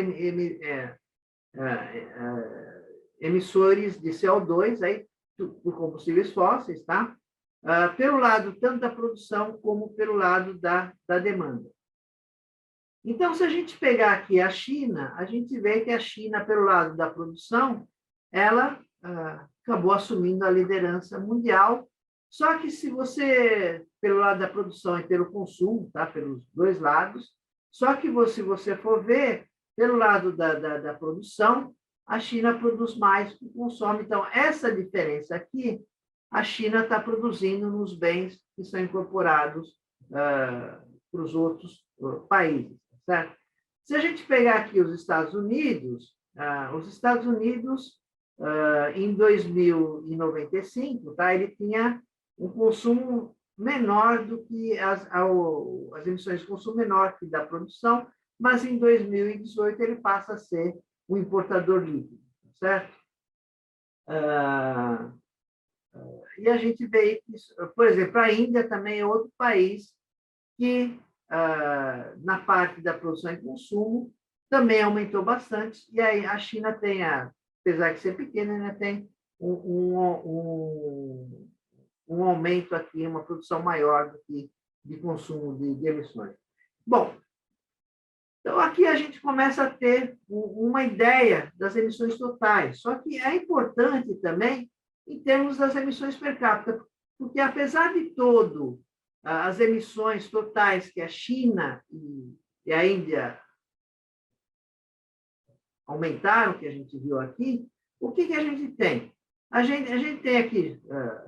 [SPEAKER 5] emissores de CO2 aí, por combustíveis fósseis, tá? Pelo lado tanto da produção como pelo lado da demanda. Então, se a gente pegar aqui a China, a gente vê que a China, pelo lado da produção, ela acabou assumindo a liderança mundial. Só que se você, pelo lado da produção e pelo consumo, tá? Pelos dois lados, só que se você for ver, pelo lado da produção, a China produz mais do que consome. Então, essa diferença aqui, a China está produzindo nos bens que são incorporados para os outros países. Certo? Se a gente pegar aqui os Estados Unidos em 2095, tá? Ele tinha um consumo menor do que as emissões de consumo menor que da produção, mas em 2018 ele passa a ser um importador líquido, certo? E a gente vê que, por exemplo, a Índia também é outro país que, na parte da produção e consumo, também aumentou bastante, e aí a China tem, apesar de ser pequena, ainda tem um aumento aqui, uma produção maior do que de consumo de emissões. Bom, então aqui a gente começa a ter uma ideia das emissões totais, só que é importante também em termos das emissões per capita, porque apesar de todo as emissões totais que a China e a Índia aumentaram, que a gente viu aqui, o que a gente tem? A gente tem aqui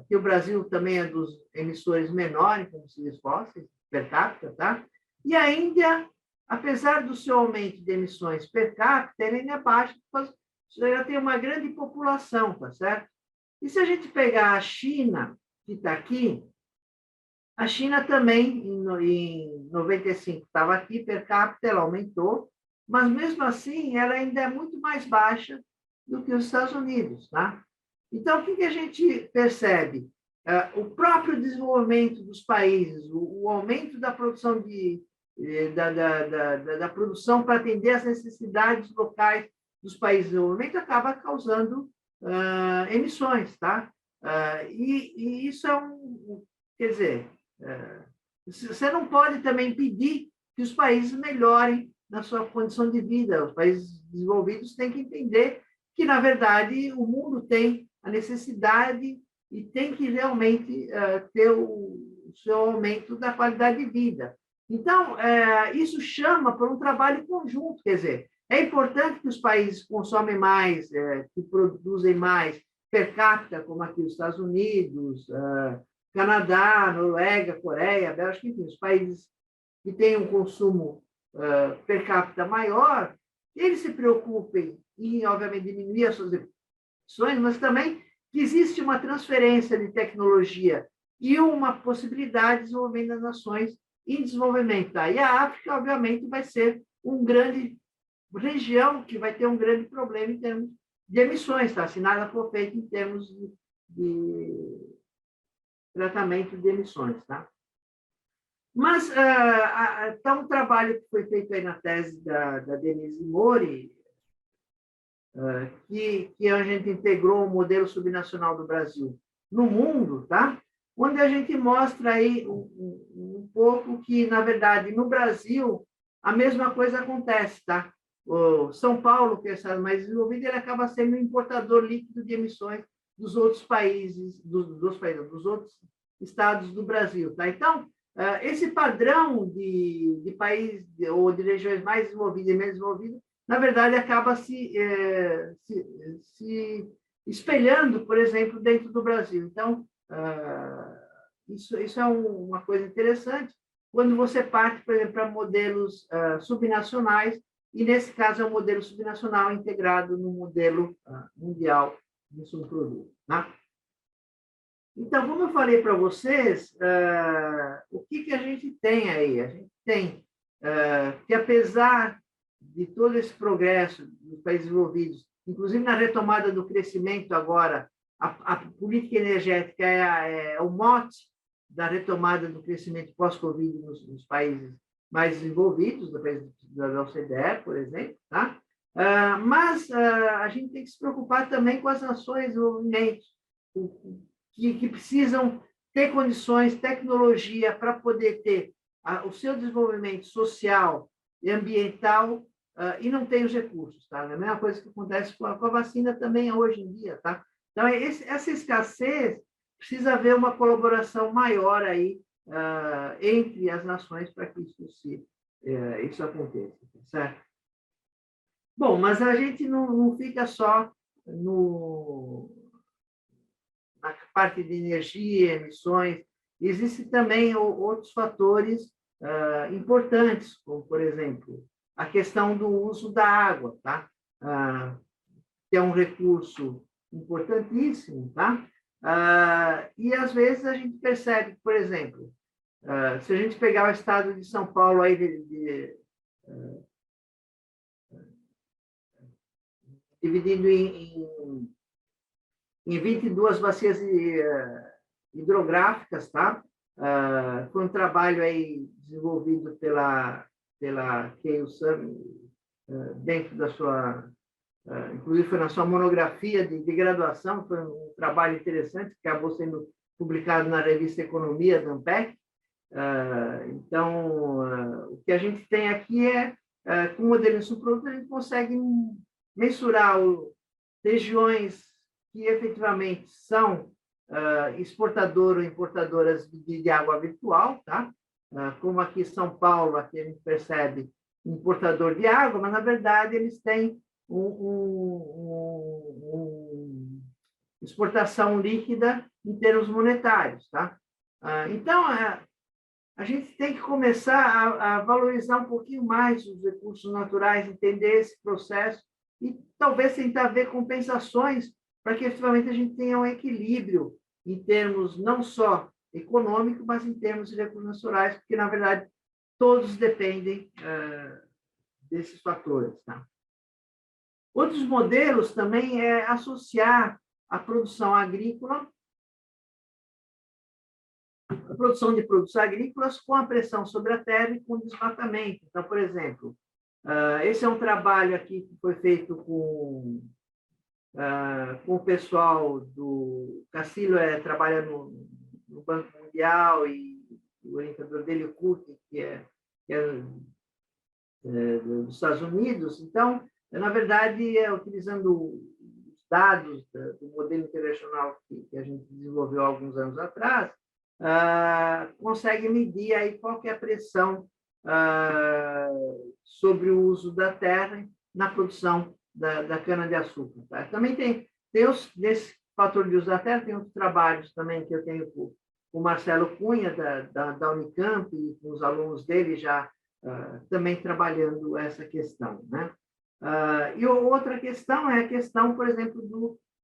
[SPEAKER 5] que o Brasil também é dos emissores menores de combustíveis fósseis per capita, tá? E a Índia, apesar do seu aumento de emissões per capita, ele ainda é baixo, porque ela tem uma grande população, tá certo? E se a gente pegar a China, que está aqui, a China também, em 95, estava aqui, per capita, ela aumentou, mas mesmo assim, ela ainda é muito mais baixa do que os Estados Unidos, tá? Então, o que a gente percebe? O próprio desenvolvimento dos países, o aumento da produção da produção para atender às necessidades locais dos países de desenvolvimento acaba causando emissões, tá? E isso é quer dizer, você não pode também impedir que os países melhorem na sua condição de vida. Os países desenvolvidos têm que entender que, na verdade, o mundo tem a necessidade e tem que realmente ter o seu aumento da qualidade de vida. Então, isso chama por um trabalho conjunto, quer dizer, é importante que os países consomem mais, que produzem mais per capita, como aqui os Estados Unidos, Canadá, Noruega, Coreia, Bélgica, enfim, os países que têm um consumo per capita maior, eles se preocupem em, obviamente, diminuir as suas emissões, mas também que existe uma transferência de tecnologia e uma possibilidade de desenvolvimento das nações em desenvolvimento. Tá? E a África, obviamente, vai ser uma grande região que vai ter um grande problema em termos de emissões, tá? Se nada for feito em termos de tratamento de emissões. Tá? Mas tá um trabalho que foi feito aí na tese da Denise Mori, que a gente integrou o modelo subnacional do Brasil no mundo, tá? Onde a gente mostra aí um pouco que, na verdade, no Brasil, a mesma coisa acontece, tá? O São Paulo, que é o estado mais desenvolvido, ele acaba sendo um importador líquido de emissões dos outros países, dos outros estados do Brasil, tá? Então, esse padrão de país ou de regiões mais desenvolvidas e menos desenvolvidas, na verdade, acaba se espelhando, por exemplo, dentro do Brasil. Então, isso é uma coisa interessante quando você parte, por exemplo, para modelos subnacionais, e, nesse caso, é um modelo subnacional integrado no modelo mundial de subproduto. Tá? Então, como eu falei para vocês, o que a gente tem aí? A gente tem que, apesar de todo esse progresso dos países desenvolvidos, inclusive na retomada do crescimento agora, a política energética é o mote da retomada do crescimento pós-Covid nos países mais desenvolvidos, da OCDE, por exemplo, tá? Mas a gente tem que se preocupar também com as nações de desenvolvimento, que precisam ter condições, tecnologia para poder ter o seu desenvolvimento social e ambiental e não tem os recursos. Tá? É a mesma coisa que acontece com a vacina também hoje em dia. Tá? Então, essa escassez precisa haver uma colaboração maior aí entre as nações para que isso aconteça. Certo? Bom, mas a gente não fica só na parte de energia, emissões, existem também outros fatores importantes, como, por exemplo, a questão do uso da água, tá? Que é um recurso importantíssimo, tá? E às vezes a gente percebe, por exemplo, se a gente pegar o estado de São Paulo aí dividido em 22 bacias hidrográficas, tá? Foi um trabalho aí desenvolvido pela Keio-san dentro da sua, inclusive foi na sua monografia de graduação, foi um trabalho interessante que acabou sendo publicado na revista Economia da ANPEC. Então, o que a gente tem aqui com o modelo de subproduto, a gente consegue mensurar regiões que efetivamente são exportador ou importadoras de água virtual, tá? Como aqui em São Paulo, aqui a gente percebe importador de água, mas na verdade eles têm exportação líquida em termos monetários, tá? Então, a gente tem que começar a valorizar um pouquinho mais os recursos naturais, entender esse processo e talvez tentar ver compensações para que efetivamente a gente tenha um equilíbrio em termos não só econômico, mas em termos de recursos naturais, porque, na verdade, todos dependem desses fatores. Tá? Outros modelos também é associar a produção agrícola, a produção de produtos agrícolas com a pressão sobre a terra e com o desmatamento. Então, por exemplo, esse é um trabalho aqui que foi feito com o pessoal do Cacillo, trabalha no Banco Mundial, e o orientador dele, o Cook, que é dos Estados Unidos. Então, na verdade, utilizando os dados do modelo internacional que a gente desenvolveu há alguns anos atrás, consegue medir aí qual que é a pressão sobre o uso da terra na produção da cana-de-açúcar. Tá? Também tem nesse fator de uso da terra, tem outros trabalhos também que eu tenho com o Marcelo Cunha, da Unicamp, e com os alunos dele já também trabalhando essa questão. Né? E outra questão é a questão, por exemplo,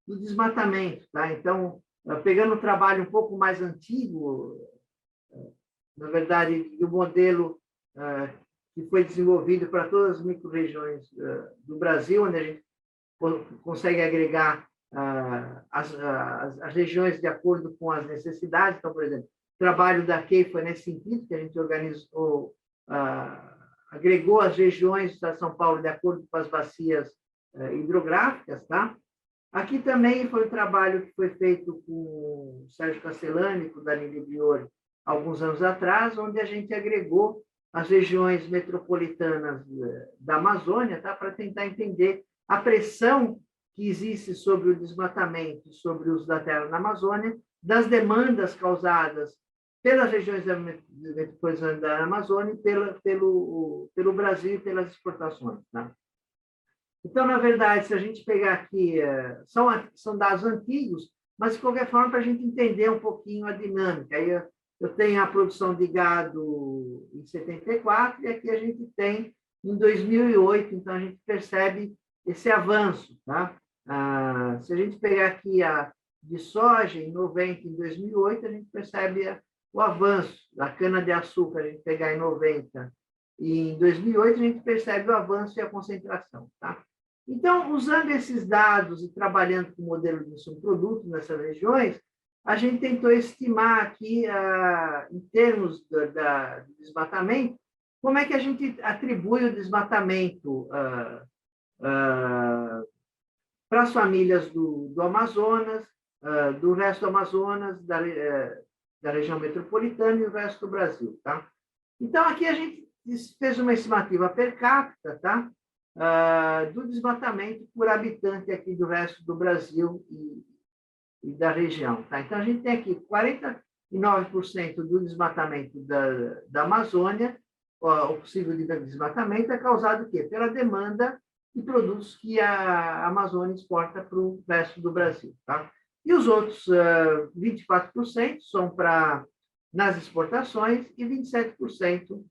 [SPEAKER 5] do desmatamento. Tá? Então, pegando um trabalho um pouco mais antigo, na verdade, do modelo que foi desenvolvido para todas as micro-regiões do Brasil, onde a gente consegue agregar as regiões de acordo com as necessidades. Então, por exemplo, o trabalho da Key foi nesse sentido, que a gente organizou, agregou as regiões da São Paulo de acordo com as bacias hidrográficas. Tá? Aqui também foi um trabalho que foi feito com o Sérgio Castellani, com o Danilo Biori, alguns anos atrás, onde a gente agregou as regiões metropolitanas da Amazônia, tá? Para tentar entender a pressão que existe sobre o desmatamento, sobre o uso da terra na Amazônia, das demandas causadas pelas regiões metropolitanas da Amazônia e pelo Brasil e pelas exportações. Tá? Então, na verdade, se a gente pegar aqui, são dados antigos, mas, de qualquer forma, para a gente entender um pouquinho a dinâmica. Aí eu tenho a produção de gado em 74 e aqui a gente tem em 2008, então a gente percebe esse avanço. Tá? Se a gente pegar aqui a de soja em 90 em 2008, a gente percebe o avanço da cana-de-açúcar, a gente pegar em 90 e em 2008 a gente percebe o avanço e a concentração. Tá? Então, usando esses dados e trabalhando com o modelo de subproduto nessas regiões, a gente tentou estimar aqui, em termos do desmatamento, como é que a gente atribui o desmatamento para as famílias do Amazonas, do resto do Amazonas, da região metropolitana e o resto do Brasil. Tá? Então, aqui a gente fez uma estimativa per capita, tá? Do desmatamento por habitante aqui do resto do Brasil e da região. Tá? Então, a gente tem aqui 49% do desmatamento da Amazônia, o possível desmatamento é causado o quê? Pela demanda de produtos que a Amazônia exporta para o resto do Brasil. Tá? E os outros 24% são nas exportações e 27%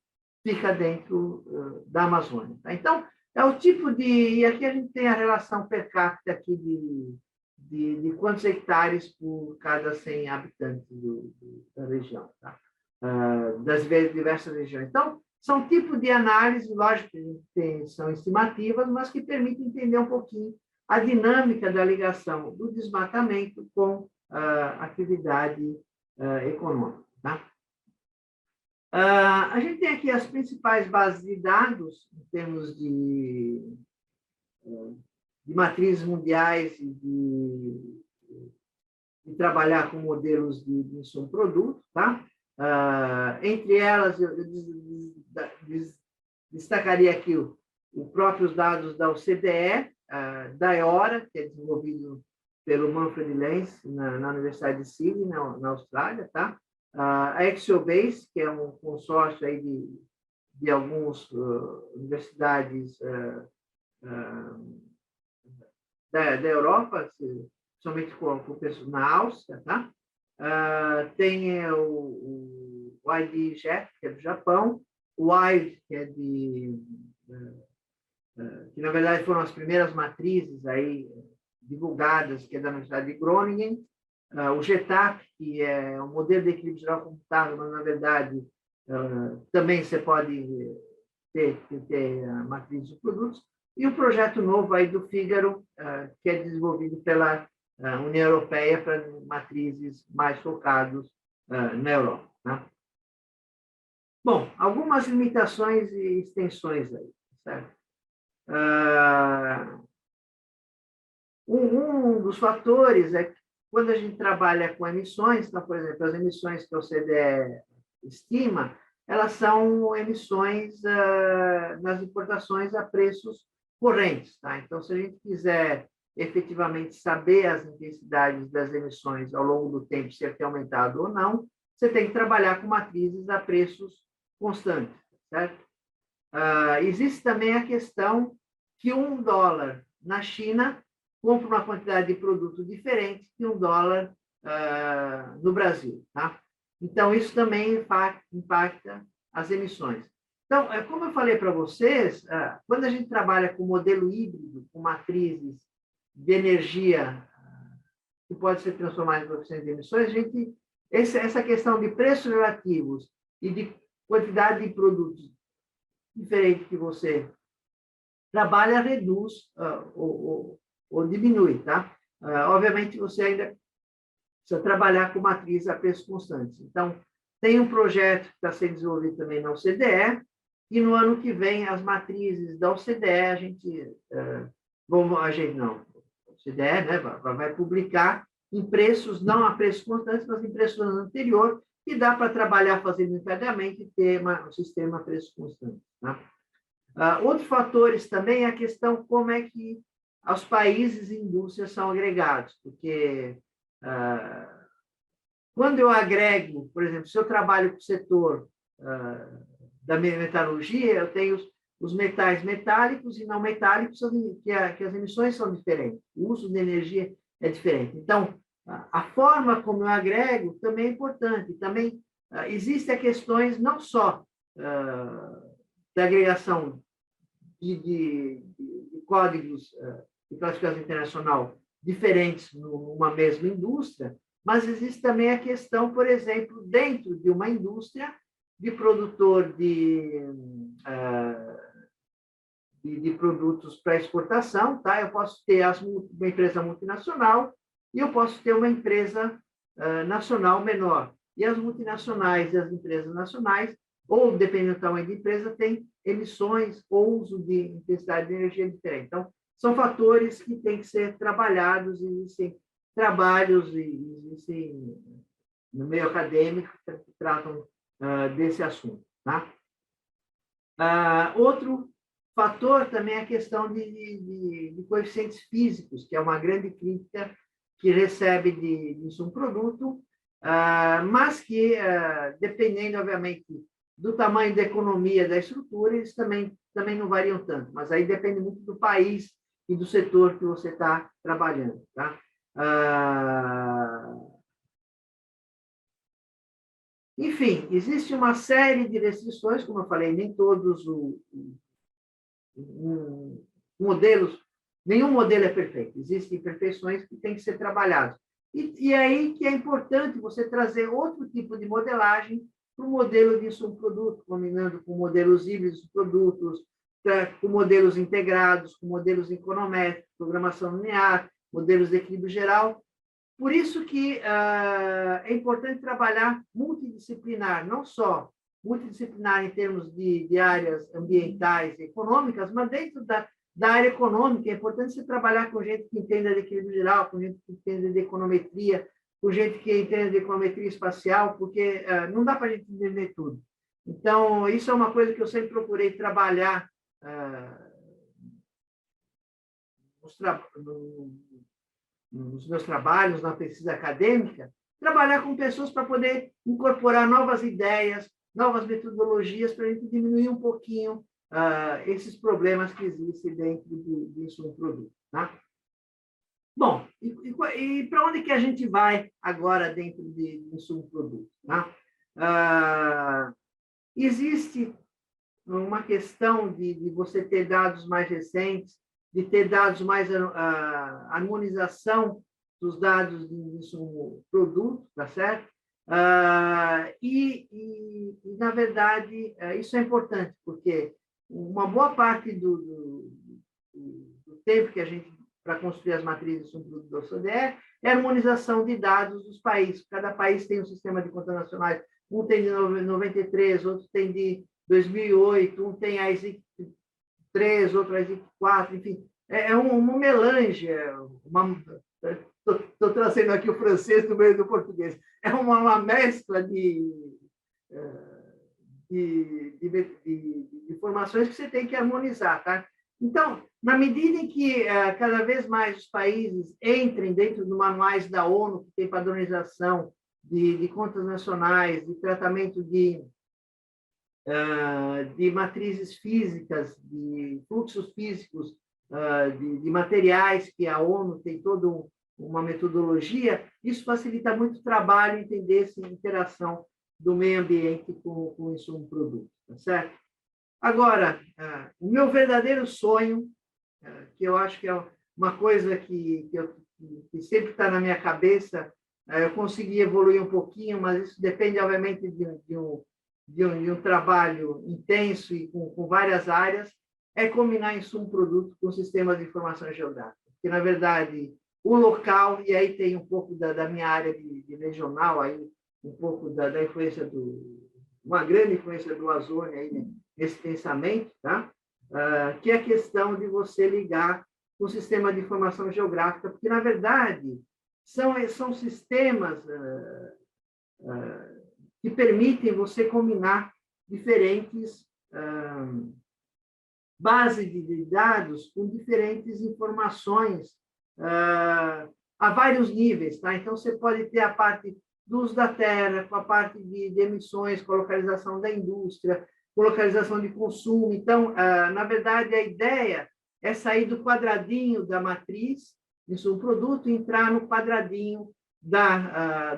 [SPEAKER 5] fica dentro da Amazônia. Tá? Então, é o tipo de... E aqui a gente tem a relação per capita aqui de quantos hectares por cada 100 habitantes da região, tá? Das diversas regiões. Então, são tipos de análise, lógico que são estimativas, mas que permitem entender um pouquinho a dinâmica da ligação do desmatamento com a atividade econômica. Tá? A gente tem aqui as principais bases de dados, em termos de matrizes mundiais e de trabalhar com modelos de insumo-produto. Tá? Entre elas, eu destacaria aqui os próprios dados da OCDE, da EORA, que é desenvolvido pelo Manfred Lenz, na Universidade de Sydney, na Austrália, tá? A Axiobase, que é um consórcio aí de algumas universidades da Europa, somente com o pessoal na Áustria, tá? Tem o IDGET, que é do Japão, o WIDE, que é que na verdade foram as primeiras matrizes aí divulgadas, que é da Universidade de Groningen, o GETAC, que é um modelo de equilíbrio geral computável, mas na verdade também você pode ter a matriz de produtos, e o projeto novo aí do Figaro, que é desenvolvido pela União Europeia para matrizes mais focados na Europa. Tá? Bom, algumas limitações e extensões aí, certo? Um dos fatores é que quando a gente trabalha com emissões, então, por exemplo, as emissões que a OCDE estima, elas são emissões nas importações a preços correntes. Tá? Então, se a gente quiser efetivamente saber as intensidades das emissões ao longo do tempo, se tem aumentado ou não, você tem que trabalhar com matrizes a preços constantes, certo? Existe também a questão que $1 na China compra uma quantidade de produto diferente que $1 no Brasil. Tá? Então, isso também impacta as emissões. Então, como eu falei para vocês, quando a gente trabalha com modelo híbrido, com matrizes de energia que pode ser transformada em coeficiente de emissões, essa questão de preços relativos e de quantidade de produtos diferente que você trabalha reduz ou diminui, tá? Obviamente, você ainda precisa trabalhar com matriz a preços constantes. Então, tem um projeto que está sendo desenvolvido também na OCDE, e no ano que vem, as matrizes da OCDE, a OCDE, né, vai publicar em preços, não a preços constantes, mas em preços do ano anterior, e dá para trabalhar fazendo encadeamento e ter um sistema a preços constantes. Tá? Outros fatores também é a questão como é que os países e indústrias são agregados, porque quando eu agrego, por exemplo, se eu trabalho com o setor da metalurgia, eu tenho os metais metálicos e não metálicos, que as emissões são diferentes, o uso de energia é diferente. Então, a forma como eu agrego também é importante. Também existem questões não só da agregação de códigos de classificação internacional diferentes numa mesma indústria, mas existe também a questão, por exemplo, dentro de uma indústria de produtor de produtos para exportação, tá? Eu posso ter uma empresa multinacional e eu posso ter uma empresa nacional menor. E as multinacionais e as empresas nacionais, ou dependendo do tamanho da empresa, têm emissões ou uso de intensidade de energia diferente. Então, são fatores que têm que ser trabalhados, existem trabalhos existem no meio acadêmico que tratam desse assunto. Tá? Outro fator também é a questão de coeficientes físicos, que é uma grande crítica que recebe de insumo produto, mas que, dependendo, obviamente, do tamanho da economia, da estrutura, eles também não variam tanto, mas aí depende muito do país e do setor que você está trabalhando. Tá? Enfim, existe uma série de restrições, como eu falei, nem todos os modelos nenhum modelo é perfeito, existem imperfeições que têm que ser trabalhadas. E é aí que é importante você trazer outro tipo de modelagem para o modelo de insumo-produto, combinando com modelos híbridos de produtos, com modelos integrados, com modelos econométricos, programação linear, modelos de equilíbrio geral. Por isso que é importante trabalhar multidisciplinar, não só multidisciplinar em termos de áreas ambientais e econômicas, mas dentro da área econômica é importante você trabalhar com gente que entenda de equilíbrio geral, com gente que entenda de econometria, com gente que entenda de econometria espacial, porque não dá para a gente entender tudo. Então, isso é uma coisa que eu sempre procurei trabalhar nos meus trabalhos, na pesquisa acadêmica, trabalhar com pessoas para poder incorporar novas ideias, novas metodologias, para a gente diminuir um pouquinho esses problemas que existem dentro de insumo-produto. Tá? Bom, e para onde que a gente vai agora dentro de insumo-produto? Tá? Existe uma questão de você ter dados mais recentes, de ter dados mais harmonização dos dados de insumo-produto, tá certo? Na verdade, isso é importante, porque uma boa parte do tempo que a gente, para construir as matrizes de insumo-produto da OCDE, é a harmonização de dados dos países. Cada país tem um sistema de contas nacionais, um tem de 93, outro tem de 2008, um tem a ISIC 3, outro a ISIC 4, enfim, é uma melange, estou trazendo aqui o francês no meio do português, é uma mescla de informações que você tem que harmonizar. Tá? Então, na medida em que cada vez mais os países entrem dentro dos manuais da ONU, que tem padronização de contas nacionais, de tratamento de matrizes físicas, de fluxos físicos, de materiais, que a ONU tem toda uma metodologia, isso facilita muito o trabalho entender essa interação do meio ambiente com o insumo-produto. Tá certo? Agora, o meu verdadeiro sonho, que eu acho que é uma coisa que sempre está na minha cabeça, eu consegui evoluir um pouquinho, mas isso depende, obviamente, de um trabalho intenso e com várias áreas, é combinar insumo-produto com sistemas de informação geográfica. Porque, na verdade, o local, e aí tem um pouco da minha área de regional, aí, um pouco da influência uma grande influência do Azone aí, né, nesse pensamento, tá? Que é a questão de você ligar com o sistema de informação geográfica, porque, na verdade, são sistemas que permitem você combinar diferentes bases de dados com diferentes informações a vários níveis. Tá? Então, você pode ter a parte do uso da terra, com a parte de emissões, com a localização da indústria, com localização de consumo. Então, na verdade, a ideia é sair do quadradinho da matriz, insumo-produto, e entrar no quadradinho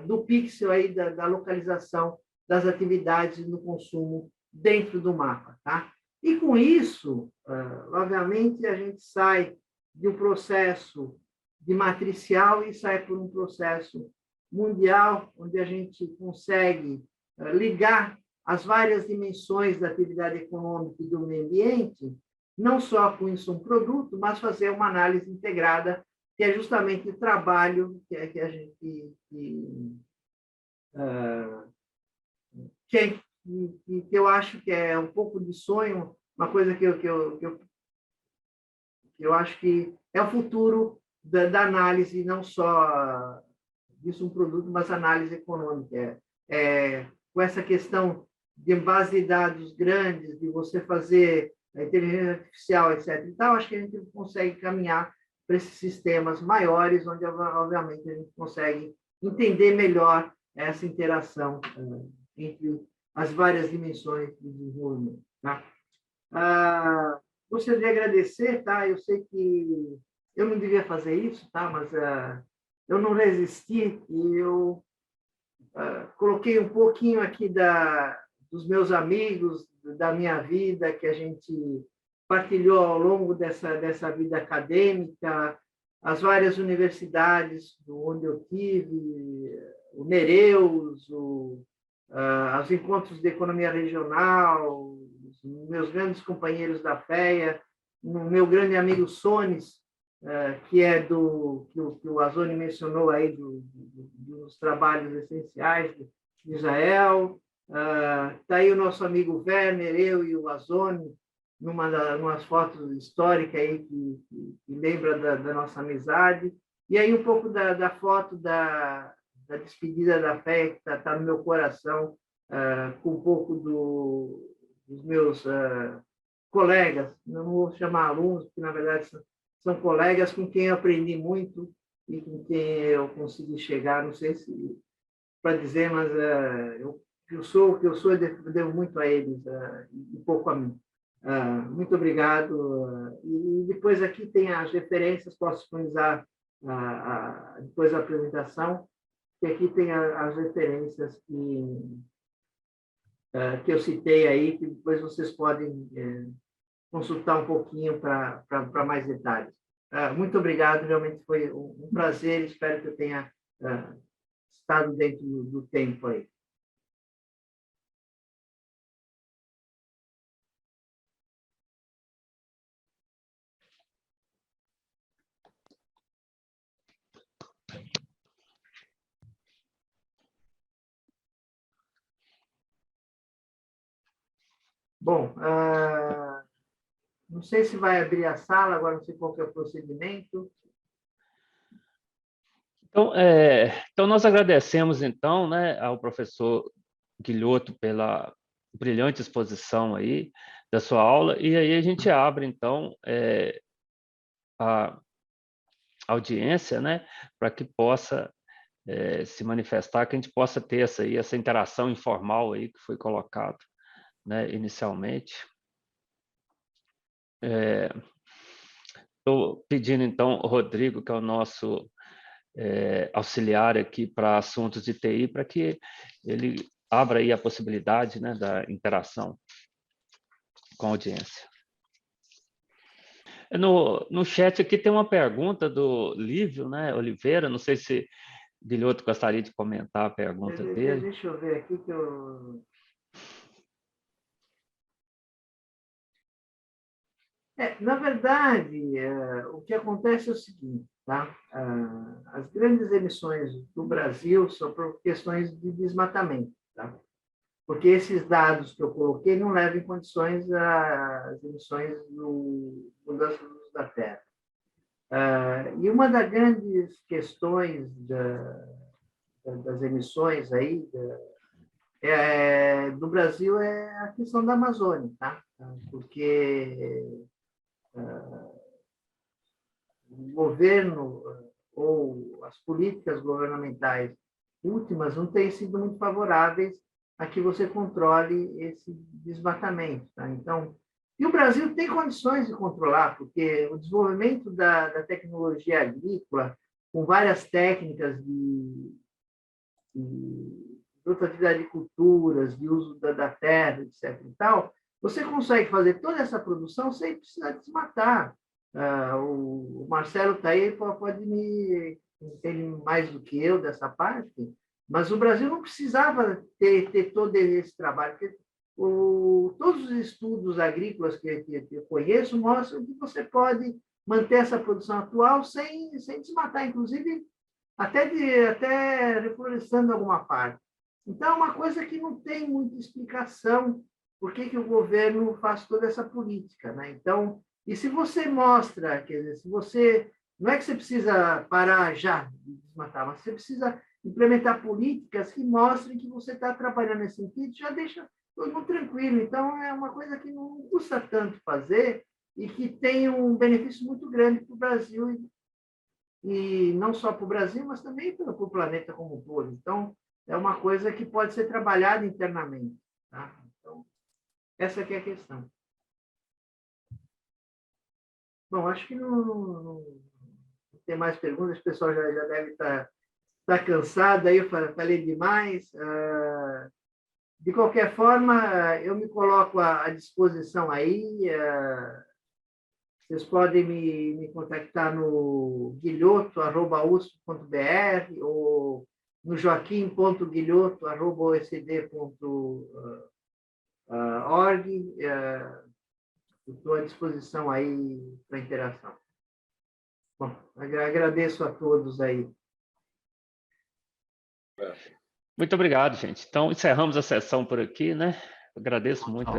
[SPEAKER 5] do pixel aí da localização das atividades no consumo dentro do mapa. Tá? E, com isso, obviamente, a gente sai de um processo de matricial e sai por um processo mundial, onde a gente consegue ligar as várias dimensões da atividade econômica e do meio ambiente, não só com insumo-produto, mas fazer uma análise integrada, que é justamente o trabalho que a gente que eu acho que é um pouco de sonho, uma coisa que eu acho que é o futuro da análise, não só disso um produto, mas análise econômica. Com essa questão de base de dados grandes, de você fazer a inteligência artificial, etc. e tal, acho que a gente consegue caminhar para esses sistemas maiores, onde, obviamente, a gente consegue entender melhor essa interação entre as várias dimensões de desenvolvimento. Tá? Gostaria de agradecer, tá? Eu sei que eu não devia fazer isso, tá? Mas eu não resisti e eu coloquei um pouquinho aqui dos meus amigos, da minha vida, que a gente partilhou ao longo dessa vida acadêmica, as várias universidades onde eu tive, o Nereus, os encontros de economia regional, os meus grandes companheiros da FEA, o meu grande amigo Sones, que é que o Azoni mencionou aí dos trabalhos essenciais de Israel. Está aí o nosso amigo Werner, eu e o Azoni, numas fotos históricas aí que lembra da nossa amizade. E aí um pouco da foto da despedida da FEA, que está no meu coração, com um pouco dos meus colegas, não vou chamar alunos, porque na verdade são colegas com quem eu aprendi muito e com quem eu consegui chegar, não sei se para dizer, mas eu sou o que eu sou, eu devo muito a eles e pouco a mim. Muito obrigado. E depois aqui tem as referências, posso disponibilizar depois da apresentação, que aqui tem as referências que eu citei aí, que depois vocês podem consultar um pouquinho para mais detalhes. Muito obrigado, realmente foi um prazer, espero que eu tenha estado dentro do tempo aí. Bom, não sei se vai abrir a sala, agora não sei qual que é o procedimento.
[SPEAKER 2] Então nós agradecemos, então, né, ao professor Guilhoto pela brilhante exposição aí da sua aula, e aí a gente abre, então, a audiência, né, para que possa se manifestar, que a gente possa ter essa interação informal aí que foi colocado, né, inicialmente. Estou pedindo, então, o Rodrigo, que é o nosso auxiliar aqui para assuntos de TI, para que ele abra aí a possibilidade, né, da interação com a audiência. No chat aqui tem uma pergunta do Lívio, né, Oliveira, não sei se Guilhoto gostaria de comentar a pergunta dele.
[SPEAKER 5] Deixa eu ver aqui que eu... na verdade, o que acontece é o seguinte, tá? As grandes emissões do Brasil são por questões de desmatamento, tá? Porque esses dados que eu coloquei não levam em condições as emissões do mudança do uso da terra. E uma das grandes questões das emissões aí do Brasil é a questão da Amazônia, tá? Porque o governo ou as políticas governamentais últimas não têm sido muito favoráveis a que você controle esse desmatamento, tá? Então, e o Brasil tem condições de controlar, porque o desenvolvimento da tecnologia agrícola, com várias técnicas de rotatividade de culturas, de uso da terra, etc. e tal, você consegue fazer toda essa produção sem precisar desmatar. O Marcelo está aí, pode me entender mais do que eu dessa parte, mas o Brasil não precisava ter todo esse trabalho, porque todos os estudos agrícolas que eu conheço mostram que você pode manter essa produção atual sem desmatar, inclusive até reflorestando alguma parte. Então, é uma coisa que não tem muita explicação por que o governo faz toda essa política, né? Então, e se você mostra, quer dizer, se você... Não é que você precisa parar já de desmatar, mas você precisa implementar políticas que mostrem que você está trabalhando nesse sentido, já deixa todo mundo tranquilo. Então, é uma coisa que não custa tanto fazer e que tem um benefício muito grande para o Brasil, e não só para o Brasil, mas também para o planeta como um todo. Então, é uma coisa que pode ser trabalhada internamente, tá? Então, essa aqui é a questão. Bom, acho que não tem mais perguntas, o pessoal já deve estar cansado, aí eu falei demais. De qualquer forma, eu me coloco à disposição aí, Vocês podem me contactar no guilhoto@usp.br ou no joaquim.guilhoto@oecd.org. Estou à disposição aí para interação. Bom, agradeço a todos aí.
[SPEAKER 2] Muito obrigado, gente. Então, encerramos a sessão por aqui, né? Agradeço muito.